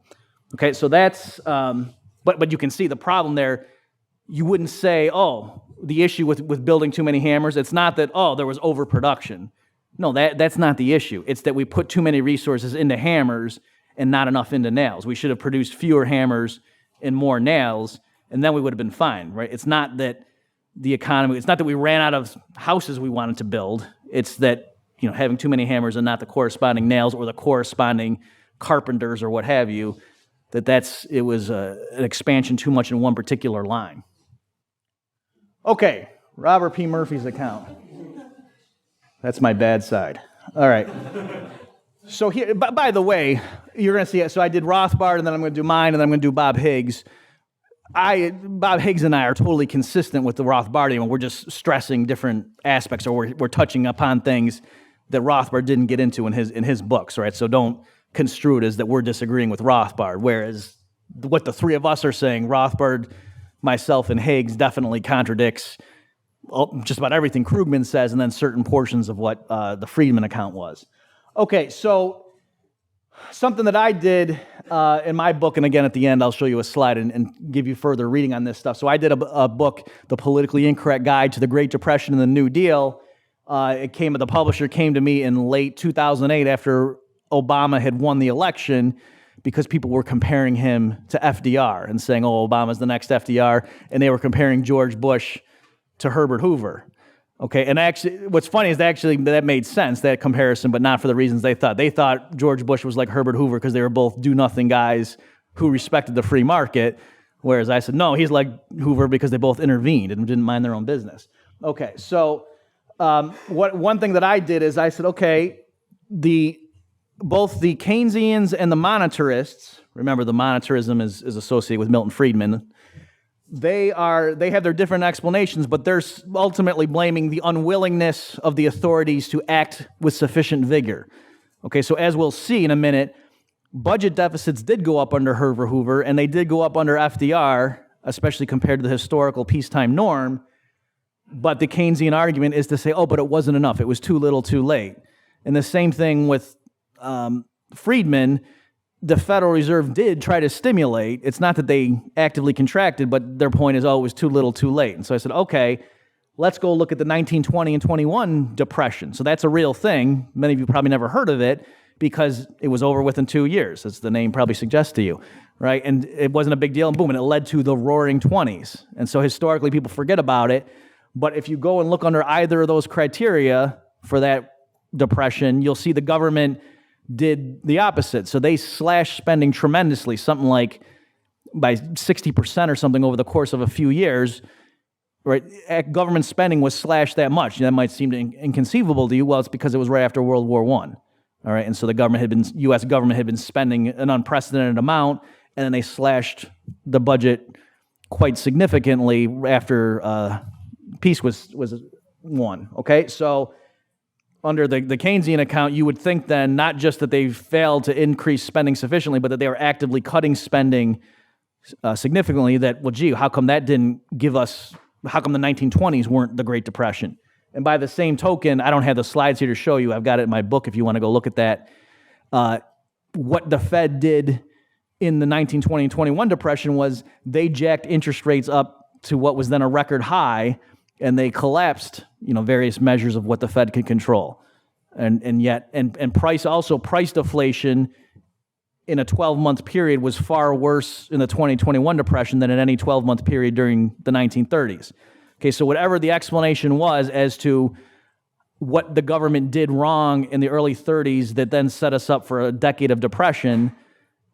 [SPEAKER 1] Okay, so that's, but you can see the problem there. You wouldn't say, the issue with building too many hammers, it's not that, there was overproduction. No, that's not the issue. It's that we put too many resources into hammers and not enough into nails. We should have produced fewer hammers and more nails, and then we would have been fine, right? It's not that it's not that we ran out of houses we wanted to build. It's that, having too many hammers and not the corresponding nails or the corresponding carpenters or what have you, it was an expansion too much in one particular line. Okay, Robert P. Murphy's account. That's my bad side. All right. So here, by the way, you're going to see it. So I did Rothbard, and then I'm going to do mine, and then I'm going to do Bob Higgs. Bob Higgs and I are totally consistent with the Rothbardian. We're just stressing different aspects, or we're touching upon things that Rothbard didn't get into in his books, right? So don't construe it as that we're disagreeing with Rothbard, whereas what the three of us are saying, Rothbard, myself, and Higgs definitely contradicts just about everything Krugman says, and then certain portions of what the Friedman account was. Okay, so something that I did in my book, and again at the end I'll show you a slide and give you further reading on this stuff. So I did a book, The Politically Incorrect Guide to the Great Depression and the New Deal. The publisher came to me in late 2008 after Obama had won the election, because people were comparing him to FDR and saying, Obama's the next FDR, and they were comparing George Bush to Herbert Hoover. Okay, and actually, what's funny is that made sense, that comparison, but not for the reasons they thought. They thought George Bush was like Herbert Hoover because they were both do-nothing guys who respected the free market, whereas I said, no, he's like Hoover because they both intervened and didn't mind their own business. Okay, so one thing that I did is I said, okay, both the Keynesians and the monetarists, remember the monetarism is associated with Milton Friedman, they have their different explanations, but they're ultimately blaming the unwillingness of the authorities to act with sufficient vigor. Okay, so as we'll see in a minute, budget deficits did go up under Herbert Hoover, and they did go up under FDR, especially compared to the historical peacetime norm. But the Keynesian argument is to say, oh, but it wasn't enough. It was too little, too late. And the same thing with Friedman. The Federal Reserve did try to stimulate. It's not that they actively contracted, but their point is, oh, it was too little, too late. And so I said, okay, let's go look at the 1920 and 21 depression. So that's a real thing. Many of you probably never heard of it because it was over within 2 years, as the name probably suggests to you, right? And it wasn't a big deal, and boom, and it led to the Roaring '20s. And so historically, people forget about it. But if you go and look under either of those criteria for that depression, you'll see the government did the opposite. So they slashed spending tremendously, something like by 60% or something over the course of a few years, right? Government spending was slashed that much. That might seem inconceivable to you. Well, it's because it was right after World War I, all right? And so the U.S. government had been spending an unprecedented amount, and then they slashed the budget quite significantly after peace was won, okay? So under the Keynesian account, you would think then not just that they failed to increase spending sufficiently, but that they were actively cutting spending significantly, that, well, gee, how come that didn't give us, how come the 1920s weren't the Great Depression? And by the same token, I don't have the slides here to show you. I've got it in my book if you want to go look at that. What the Fed did in the 1920 and 21 depression was they jacked interest rates up to what was then a record high, and they collapsed, various measures of what the Fed could control. And price deflation in a 12-month period was far worse in the 2021 depression than in any 12-month period during the 1930s. Okay, so whatever the explanation was as to what the government did wrong in the early 30s that then set us up for a decade of depression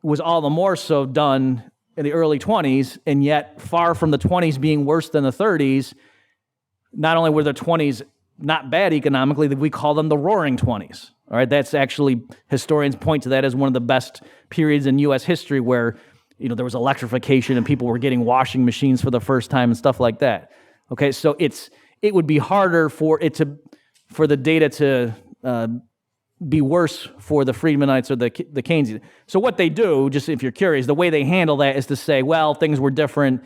[SPEAKER 1] was all the more so done in the early 20s, and yet far from the 20s being worse than the 30s, not only were the 20s not bad economically, we call them the Roaring '20s. All right, that's actually, historians point to that as one of the best periods in U.S. history where, there was electrification and people were getting washing machines for the first time and stuff like that. Okay, so it would be harder for the data to be worse for the Friedmanites or the Keynesians. So what they do, just if you're curious, the way they handle that is to say, well, things were different.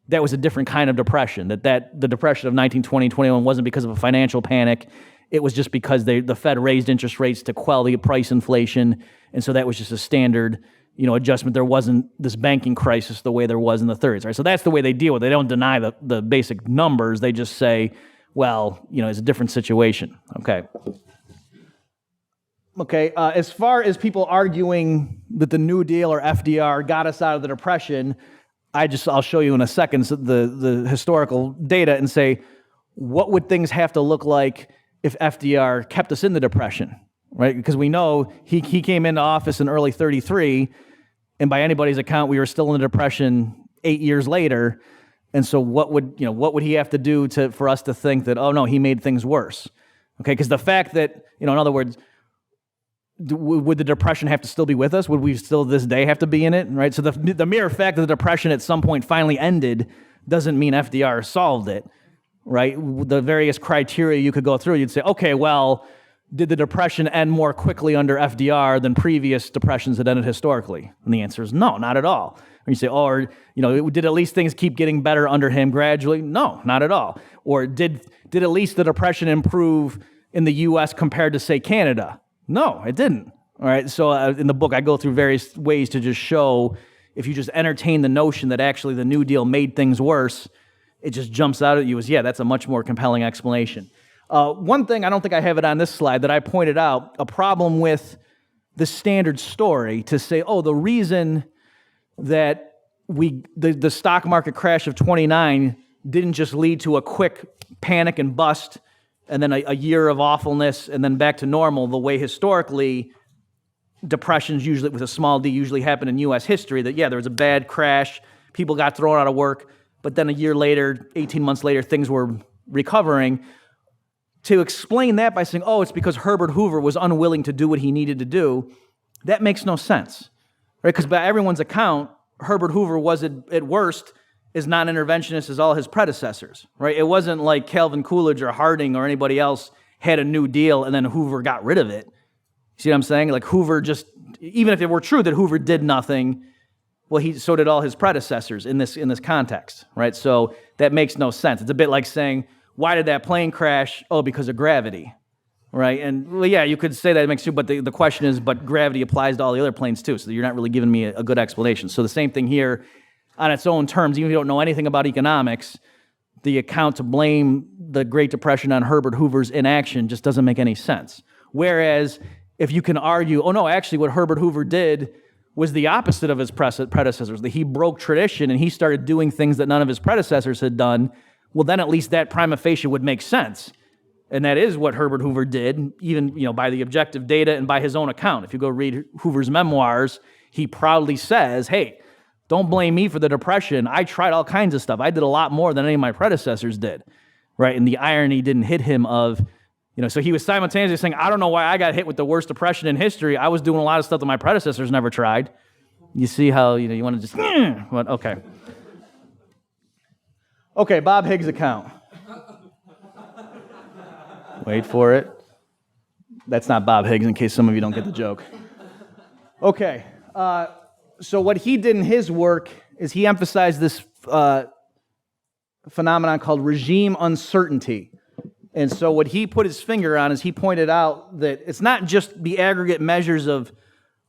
[SPEAKER 1] That was a different kind of depression. That the depression of 1920 and 21 wasn't because of a financial panic. It was just because the Fed raised interest rates to quell the price inflation, and so that was just a standard, adjustment. There wasn't this banking crisis the way there was in the 30s, right? So that's the way they deal with it. They don't deny the basic numbers. They just say, well, it's a different situation. Okay, as far as people arguing that the New Deal or FDR got us out of the Depression, I'll show you in a second the historical data and say, what would things have to look like if FDR kept us in the Depression, right? Because we know he came into office in early 33, and by anybody's account, we were still in the Depression 8 years later. And so what would he have to do for us to think that, oh no, he made things worse? Okay, because the fact that, in other words, would the Depression have to still be with us? Would we still this day have to be in it, right? So the mere fact that the Depression at some point finally ended doesn't mean FDR solved it, right? The various criteria you could go through, you'd say, okay, well, did the Depression end more quickly under FDR than previous depressions had ended historically? And the answer is no, not at all. Or you say, did at least things keep getting better under him gradually? No, not at all. Or did at least the Depression improve in the U.S. compared to, say, Canada? No, it didn't. All right, so in the book, I go through various ways to just show if you just entertain the notion that actually the New Deal made things worse, it just jumps out at you as, yeah, that's a much more compelling explanation. One thing, I don't think I have it on this slide, that I pointed out, a problem with the standard story to say, oh, the reason that the stock market crash of '29 didn't just lead to a quick panic and bust and then a year of awfulness, and then back to normal, the way historically depressions usually, with a small d, usually happen in U.S. history, that, yeah, there was a bad crash, people got thrown out of work, but then a year later, 18 months later, things were recovering. To explain that by saying, oh, it's because Herbert Hoover was unwilling to do what he needed to do, that makes no sense, right? Because by everyone's account, Herbert Hoover was at worst as non-interventionist as all his predecessors, right? It wasn't like Calvin Coolidge or Harding or anybody else had a New Deal and then Hoover got rid of it. See what I'm saying? Like Hoover just, even if it were true that Hoover did nothing, well, so did all his predecessors in this context, right? So that makes no sense. It's a bit like saying, why did that plane crash? Oh, because of gravity, right? And well, yeah, you could say that it makes sense, but the question is, but gravity applies to all the other planes too, so you're not really giving me a good explanation. So the same thing here on its own terms, even if you don't know anything about economics, the account to blame the Great Depression on Herbert Hoover's inaction just doesn't make any sense. Whereas if you can argue, oh no, actually what Herbert Hoover did was the opposite of his predecessors, that he broke tradition and he started doing things that none of his predecessors had done, well, then at least that prima facie would make sense. And that is what Herbert Hoover did, even by the objective data and by his own account. If you go read Hoover's memoirs, he proudly says, hey, don't blame me for the Depression. I tried all kinds of stuff. I did a lot more than any of my predecessors did, right? And the irony didn't hit him of, so he was simultaneously saying, I don't know why I got hit with the worst depression in history. I was doing a lot of stuff that my predecessors never tried. You see how, you want to just, okay. Okay, Bob Higgs' account. Wait for it. That's not Bob Higgs, in case some of you don't get the joke. Okay, so what he did in his work is he emphasized this phenomenon called regime uncertainty. And so what he put his finger on is he pointed out that it's not just the aggregate measures of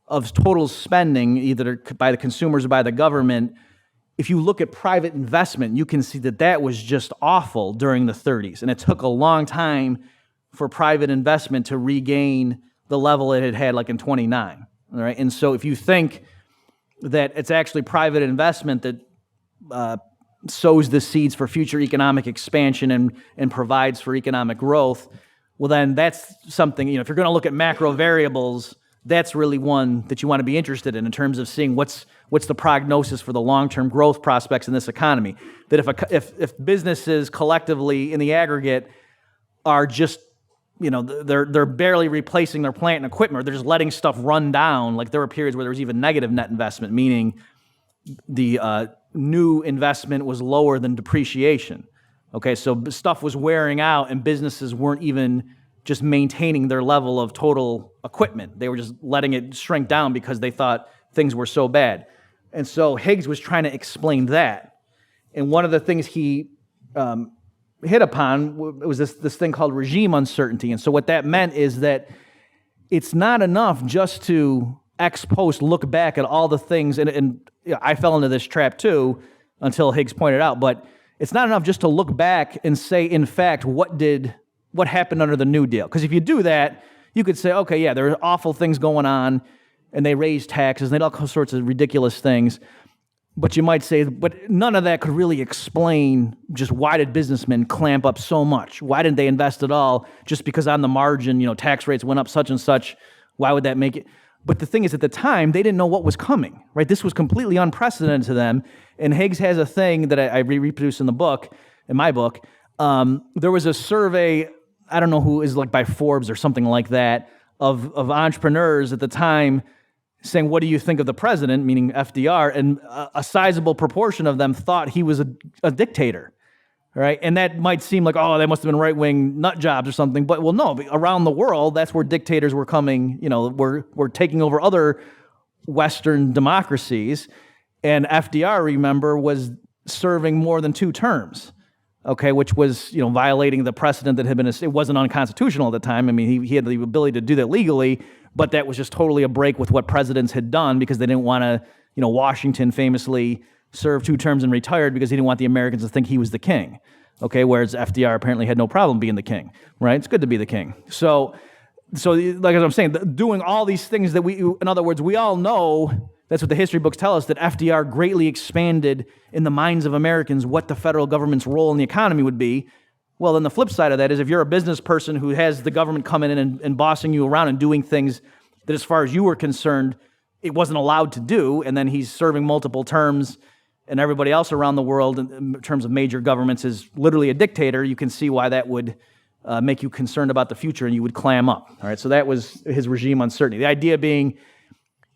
[SPEAKER 1] total spending, either by the consumers or by the government. If you look at private investment, you can see that was just awful during the 30s. And it took a long time for private investment to regain the level it had had like in 29. All right? And so if you think that it's actually private investment that sows the seeds for future economic expansion and provides for economic growth, well then that's something, if you're going to look at macro variables, that's really one that you want to be interested in terms of seeing what's the prognosis for the long-term growth prospects in this economy. That if businesses collectively in the aggregate are just, they're barely replacing their plant and equipment, or they're just letting stuff run down, like there were periods where there was even negative net investment, meaning the new investment was lower than depreciation. Okay, so stuff was wearing out and businesses weren't even just maintaining their level of total equipment. They were just letting it shrink down because they thought things were so bad. And so Higgs was trying to explain that. And one of the things he hit upon was this thing called regime uncertainty. And so what that meant is that it's not enough just to ex post look back at all the things, and I fell into this trap too until Higgs pointed out, but it's not enough just to look back and say, in fact, what happened under the New Deal. Because if you do that, you could say, okay, yeah, there are awful things going on, and they raised taxes, and they did all sorts of ridiculous things. But you might say, but none of that could really explain just why did businessmen clamp up so much? Why didn't they invest at all? Just because on the margin, tax rates went up such and such. Why would that make it? But the thing is, at the time, they didn't know what was coming, right? This was completely unprecedented to them. And Higgs has a thing that I reproduce in my book. There was a survey, I don't know who is like by Forbes or something like that, of entrepreneurs at the time saying, what do you think of the president, meaning FDR? And a sizable proportion of them thought he was a dictator, right? And that might seem like, oh, they must have been right-wing nut jobs or something. But, well, no, around the world, that's where dictators were coming, were taking over other Western democracies. And FDR, remember, was serving more than 2 terms, okay, which was, violating the precedent that had been, it wasn't unconstitutional at the time. I mean, he had the ability to do that legally, but that was just totally a break with what presidents had done because they didn't want to, Washington famously served 2 terms and retired because he didn't want the Americans to think he was the king, okay, whereas FDR apparently had no problem being the king, right? It's good to be the king. So like as I'm saying, doing all these things that in other words, we all know, that's what the history books tell us, that FDR greatly expanded in the minds of Americans what the federal government's role in the economy would be. Well, then the flip side of that is if you're a business person who has the government coming in and bossing you around and doing things that, as far as you were concerned, it wasn't allowed to do, and then he's serving multiple terms, and everybody else around the world, in terms of major governments, is literally a dictator, you can see why that would make you concerned about the future, and you would clam up. All right, so that was his regime uncertainty. The idea being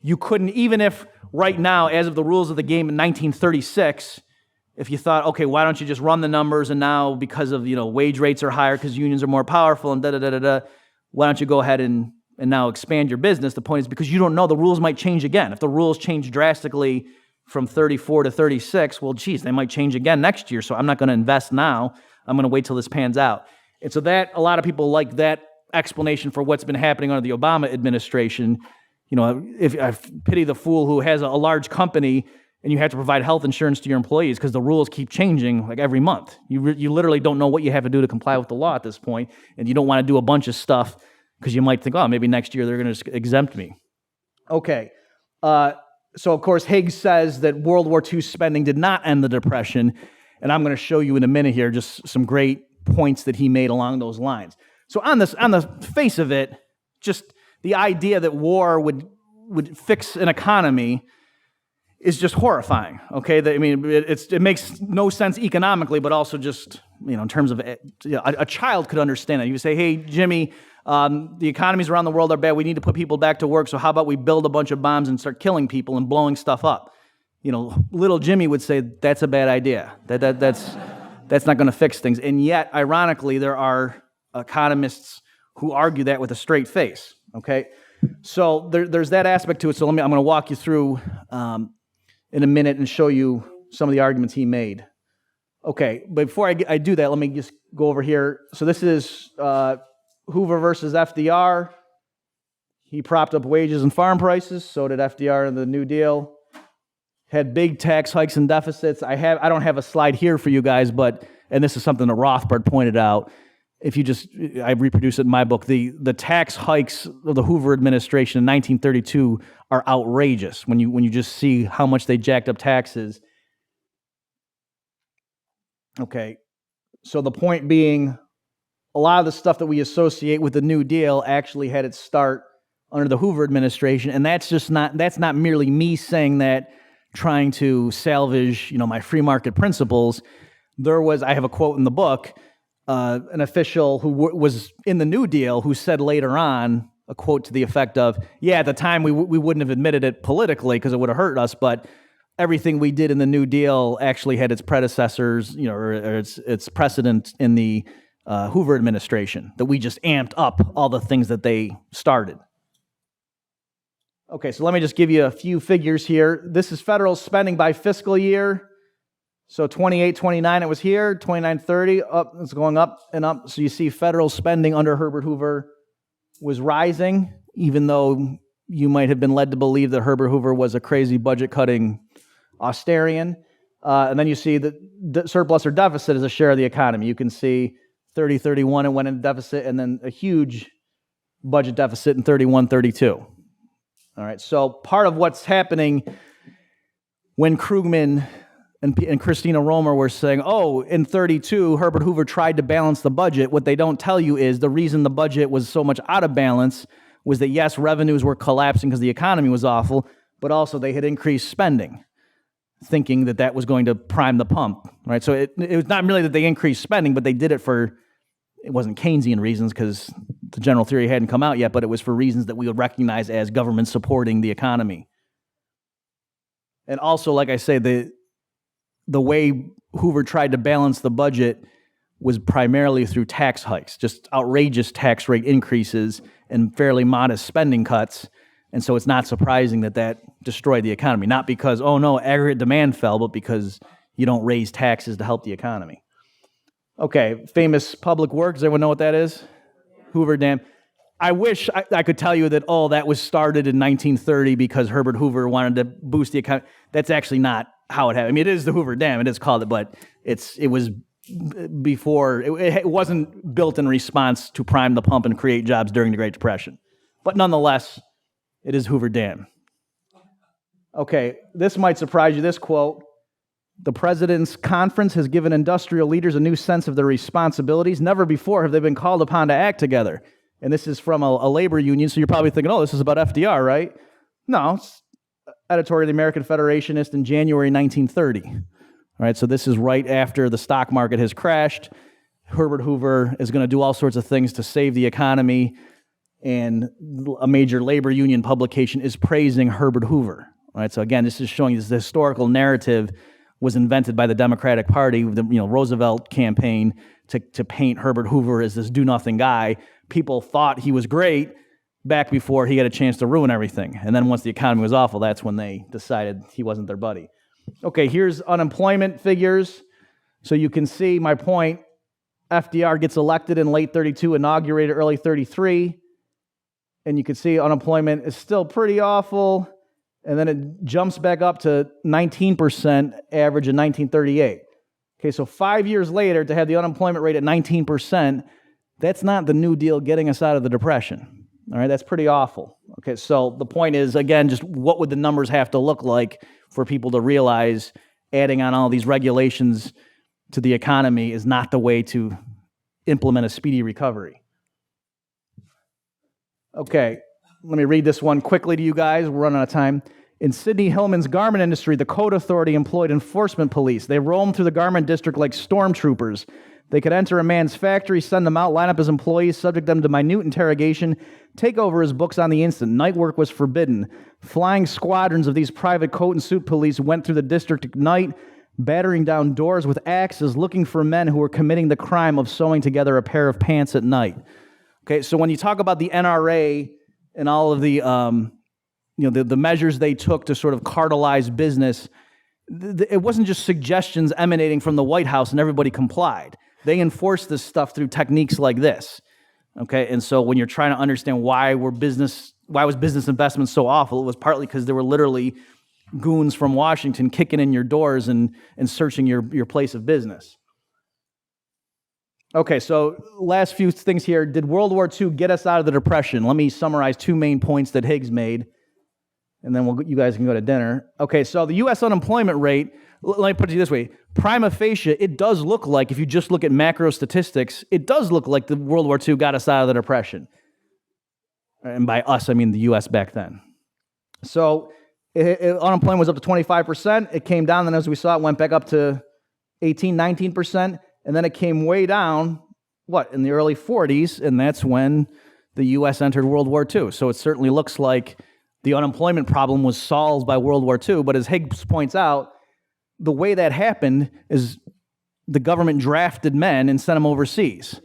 [SPEAKER 1] you couldn't, even if right now, as of the rules of the game in 1936, if you thought, okay, why don't you just run the numbers, and now because of, wage rates are higher because unions are more powerful and da-da-da-da-da, why don't you go ahead and now expand your business? The point is because you don't know, the rules might change again. If the rules change drastically from 34 to 36, well, geez, they might change again next year, so I'm not going to invest now. I'm going to wait till this pans out. And so that, a lot of people like that explanation for what's been happening under the Obama administration. If I pity the fool who has a large company and you have to provide health insurance to your employees because the rules keep changing like every month. You literally don't know what you have to do to comply with the law at this point, and you don't want to do a bunch of stuff because you might think, oh, maybe next year they're going to exempt me. Okay. So, of course, Higgs says that World War II spending did not end the Depression, and I'm going to show you in a minute here just some great points that he made along those lines. So on the face of it, just the idea that war would fix an economy is just horrifying, okay? It makes no sense economically, but also just, in terms of, a child could understand that. You would say, hey, Jimmy, the economies around the world are bad. We need to put people back to work, so how about we build a bunch of bombs and start killing people and blowing stuff up? Little Jimmy would say, that's a bad idea. That's not going to fix things. And yet, ironically, there are economists who argue that with a straight face, okay? So there's that aspect to it. So I'm going to walk you through in a minute and show you some of the arguments he made. Okay, but before I do that, let me just go over here. So this is Hoover versus FDR. He propped up wages and farm prices. So did FDR in the New Deal. Had big tax hikes and deficits. I don't have a slide here for you guys, and this is something that Rothbard pointed out. I reproduce it in my book, the tax hikes of the Hoover administration in 1932 are outrageous when you just see how much they jacked up taxes. Okay, so the point being, a lot of the stuff that we associate with the New Deal actually had its start under the Hoover administration, and that's not merely me saying that, trying to salvage, my free market principles. I have a quote in the book, an official who was in the New Deal who said later on, a quote to the effect of, yeah, at the time we wouldn't have admitted it politically because it would have hurt us, but everything we did in the New Deal actually had its predecessors, or its precedent in the Hoover administration, that we just amped up all the things that they started. Okay, so let me just give you a few figures here. This is federal spending by fiscal year. So 28, 29, it was here. 29, 30, up, it's going up and up. So you see federal spending under Herbert Hoover was rising, even though you might have been led to believe that Herbert Hoover was a crazy budget-cutting Austerian. And then you see the surplus or deficit as a share of the economy. You can see 30, 31, it went into deficit, and then a huge budget deficit in 31, 32. All right, so part of what's happening when Krugman and Christina Romer were saying, oh, in 32, Herbert Hoover tried to balance the budget. What they don't tell you is the reason the budget was so much out of balance was that, yes, revenues were collapsing because the economy was awful, but also they had increased spending, thinking that was going to prime the pump, right? So it was not merely that they increased spending, but they did it it wasn't Keynesian reasons because the general theory hadn't come out yet, but it was for reasons that we would recognize as government supporting the economy. And also, like I say, the way Hoover tried to balance the budget was primarily through tax hikes, just outrageous tax rate increases and fairly modest spending cuts. And so it's not surprising that destroyed the economy. Not because, oh no, aggregate demand fell, but because you don't raise taxes to help the economy. Okay, famous public works. Does everyone know what that is? Hoover Dam. I wish I could tell you that, that was started in 1930 because Herbert Hoover wanted to boost the economy. That's actually not how it happened. I mean, it is the Hoover Dam. It is called it, but it was before. It wasn't built in response to prime the pump and create jobs during the Great Depression. But nonetheless, it is Hoover Dam. Okay, this might surprise you, this quote. The president's conference has given industrial leaders a new sense of their responsibilities. Never before have they been called upon to act together. And this is from a labor union, so you're probably thinking, oh, this is about FDR, right? No, it's editorial of the American Federationist in January 1930. All right, so this is right after the stock market has crashed. Herbert Hoover is going to do all sorts of things to save the economy, and a major labor union publication is praising Herbert Hoover. All right, so again, this is showing this historical narrative was invented by the Democratic Party, the Roosevelt campaign, to paint Herbert Hoover as this do-nothing guy. People thought he was great back before he had a chance to ruin everything. And then once the economy was awful, that's when they decided he wasn't their buddy. Okay, here's unemployment figures. So you can see my point. FDR gets elected in late 32, inaugurated early 33. And you can see unemployment is still pretty awful. And then it jumps back up to 19% average in 1938. Okay, so 5 years later, to have the unemployment rate at 19%, that's not the New Deal getting us out of the Depression. All right, that's pretty awful. Okay, so the point is, again, just what would the numbers have to look like for people to realize adding on all these regulations to the economy is not the way to implement a speedy recovery. Okay, let me read this one quickly to you guys. We're running out of time. In Sidney Hillman's garment industry, the Code Authority employed enforcement police. They roamed through the garment district like stormtroopers. They could enter a man's factory, send them out, line up his employees, subject them to minute interrogation, take over his books on the instant. Night work was forbidden. Flying squadrons of these private coat and suit police went through the district at night, battering down doors with axes, looking for men who were committing the crime of sewing together a pair of pants at night. Okay, so when you talk about the NRA and all of the the measures they took to sort of cartelize business, it wasn't just suggestions emanating from the White House and everybody complied. They enforced this stuff through techniques like this. Okay, and so when you're trying to understand why was business investment so awful, it was partly because there were literally goons from Washington kicking in your doors and searching your place of business. Okay, so last few things here. Did World War II get us out of the Depression? Let me summarize two main points that Higgs made, and then you guys can go to dinner. Okay, so the U.S. unemployment rate, let me put it this way. Prima facie, it does look like, if you just look at macro statistics, it does look like the World War II got us out of the Depression. And by us, I mean the U.S. back then. So unemployment was up to 25%. It came down, then as we saw, it went back up to 18, 19%. And then it came way down, in the early 40s, and that's when the U.S. entered World War II. So it certainly looks like the unemployment problem was solved by World War II, but as Higgs points out, the way that happened is the government drafted men and sent them overseas,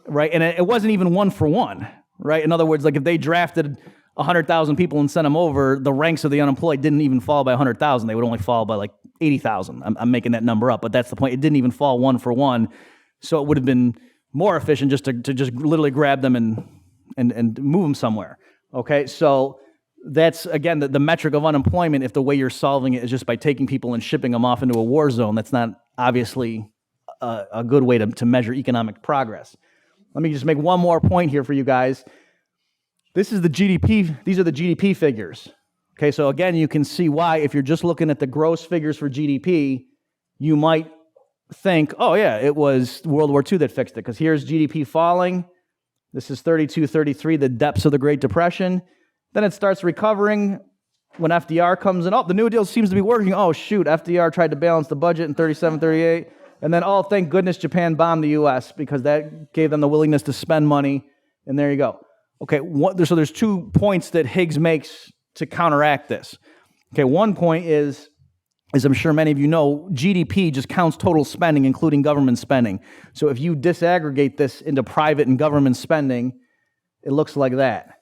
[SPEAKER 1] right? And it wasn't even one for one, right? In other words, like if they drafted 100,000 people and sent them over, the ranks of the unemployed didn't even fall by 100,000. They would only fall by like 80,000. I'm making that number up, but that's the point. It didn't even fall one for one. So it would have been more efficient just to just literally grab them and move them somewhere. Okay, so that's, again, the metric of unemployment. If the way you're solving it is just by taking people and shipping them off into a war zone, that's not obviously a good way to measure economic progress. Let me just make one more point here for you guys. This is the GDP. These are the GDP figures. Okay, so again, you can see why, if you're just looking at the gross figures for GDP, you might think, oh yeah, it was World War II that fixed it, because here's GDP falling. This is 32, 33, the depths of the Great Depression. Then it starts recovering when FDR comes in. Oh, the New Deal seems to be working. Oh, shoot, FDR tried to balance the budget in 37, 38. And then, oh, thank goodness Japan bombed the U.S. because that gave them the willingness to spend money. And there you go. Okay, so there's 2 points that Higgs makes to counteract this. Okay, one point is, as I'm sure many of you know, GDP just counts total spending, including government spending. So if you disaggregate this into private and government spending, it looks like that.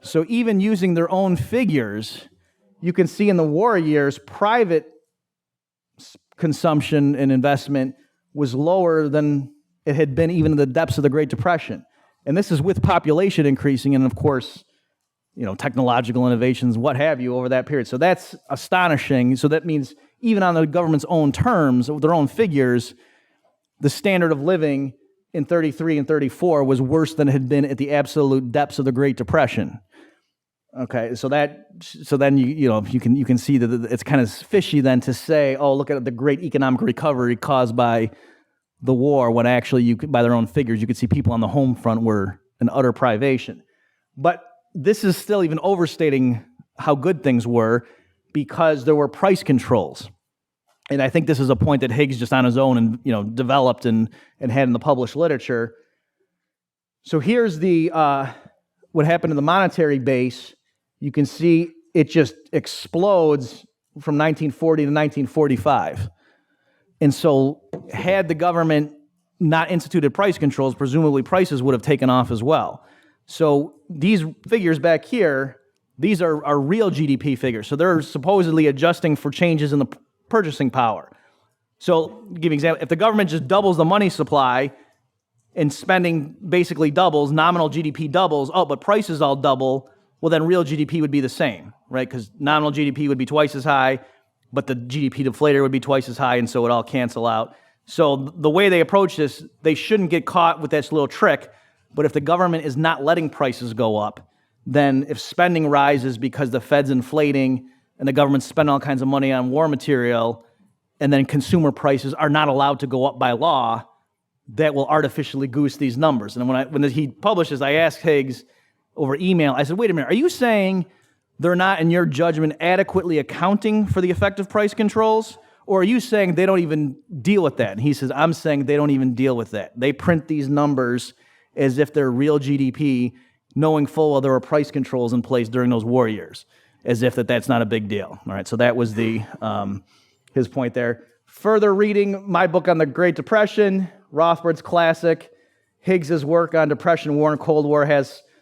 [SPEAKER 1] So even using their own figures, you can see in the war years, private consumption and investment was lower than it had been even in the depths of the Great Depression. And this is with population increasing and, of course, technological innovations, what have you, over that period. So that's astonishing. So that means even on the government's own terms, with their own figures, the standard of living in 33 and 34 was worse than it had been at the absolute depths of the Great Depression. Okay, so then you can see that it's kind of fishy then to say, oh, look at the great economic recovery caused by the war, when actually by their own figures, you could see people on the home front were in utter privation. But this is still even overstating how good things were, because there were price controls. And I think this is a point that Higgs just on his own and developed and had in the published literature. So here's what happened to the monetary base. You can see it just explodes from 1940 to 1945. And so had the government not instituted price controls, presumably prices would have taken off as well. So these figures back here, these are real GDP figures. So they're supposedly adjusting for changes in the purchasing power. So to give you an example, if the government just doubles the money supply and spending basically doubles, nominal GDP doubles, but prices all double, well, then real GDP would be the same, right? Because nominal GDP would be twice as high, but the GDP deflator would be twice as high, and so it all cancel out. So the way they approach this, they shouldn't get caught with this little trick, but if the government is not letting prices go up, then if spending rises because the Fed's inflating and the government's spending all kinds of money on war material, and then consumer prices are not allowed to go up by law, that will artificially goose these numbers. And when he publishes, I asked Higgs over email, I said, wait a minute, are you saying they're not, in your judgment, adequately accounting for the effect of price controls? Or are you saying they don't even deal with that? And he says, I'm saying they don't even deal with that. They print these numbers as if they're real GDP, knowing full well there were price controls in place during those war years, as if that's not a big deal. All right, so that was his point there. Further reading my book on the Great Depression, Rothbard's classic, Higgs's work on Depression, War, and Cold War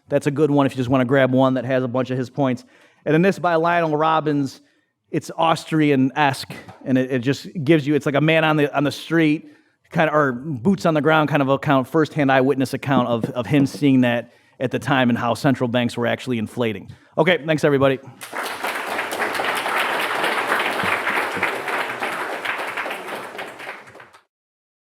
[SPEAKER 1] that's a good one if you just want to grab one that has a bunch of his points. And then this by Lionel Robbins, it's Austrian-esque, and it just gives you, it's like a man on the street, kind of, or boots on the ground kind of account, first-hand eyewitness account of him seeing that at the time and how central banks were actually inflating. Okay, thanks everybody.